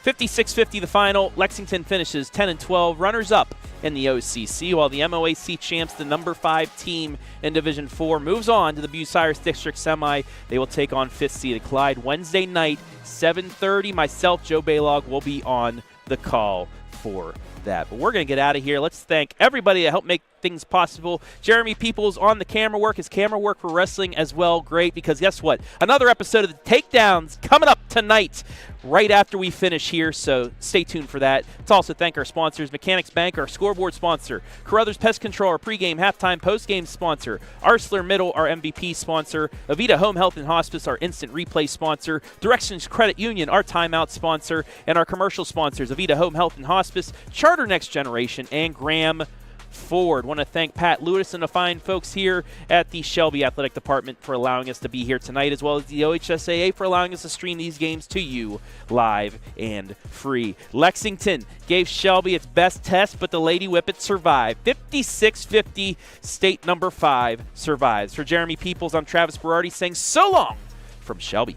56-50 the final. Lexington finishes 10-12, runners-up in the OCC, while the MOAC champs, the number 5 team in Division 4, moves on to the Bucyrus District Semi. They will take on 5th-seeded Clyde Wednesday night, 7:30. Myself, Joe Baylog, will be on the call for that. But we're going to get out of here. Let's thank everybody that helped make things possible. Jeremy Peoples on the camera work. His camera work for wrestling as well. Great, because guess what? Another episode of the Takedowns coming up tonight right after we finish here, so stay tuned for that. Let's also thank our sponsors, Mechanics Bank, our scoreboard sponsor, Carothers Pest Control, our pregame, halftime, postgame sponsor, Arcelor Mittal, our MVP sponsor, Avita Home Health and Hospice, our instant replay sponsor, Directions Credit Union, our timeout sponsor, and our commercial sponsors, Avita Home Health and Hospice, Charter Next Generation, and Graham Ford. Want to thank Pat Lewis and the fine folks here at the Shelby Athletic Department for allowing us to be here tonight, as well as the OHSAA for allowing us to stream these games to you live and free. Lexington gave Shelby its best test, but the Lady Whippets survived. 56-50, state number 5 survives. For Jeremy Peoples, I'm Travis Berardi saying so long from Shelby.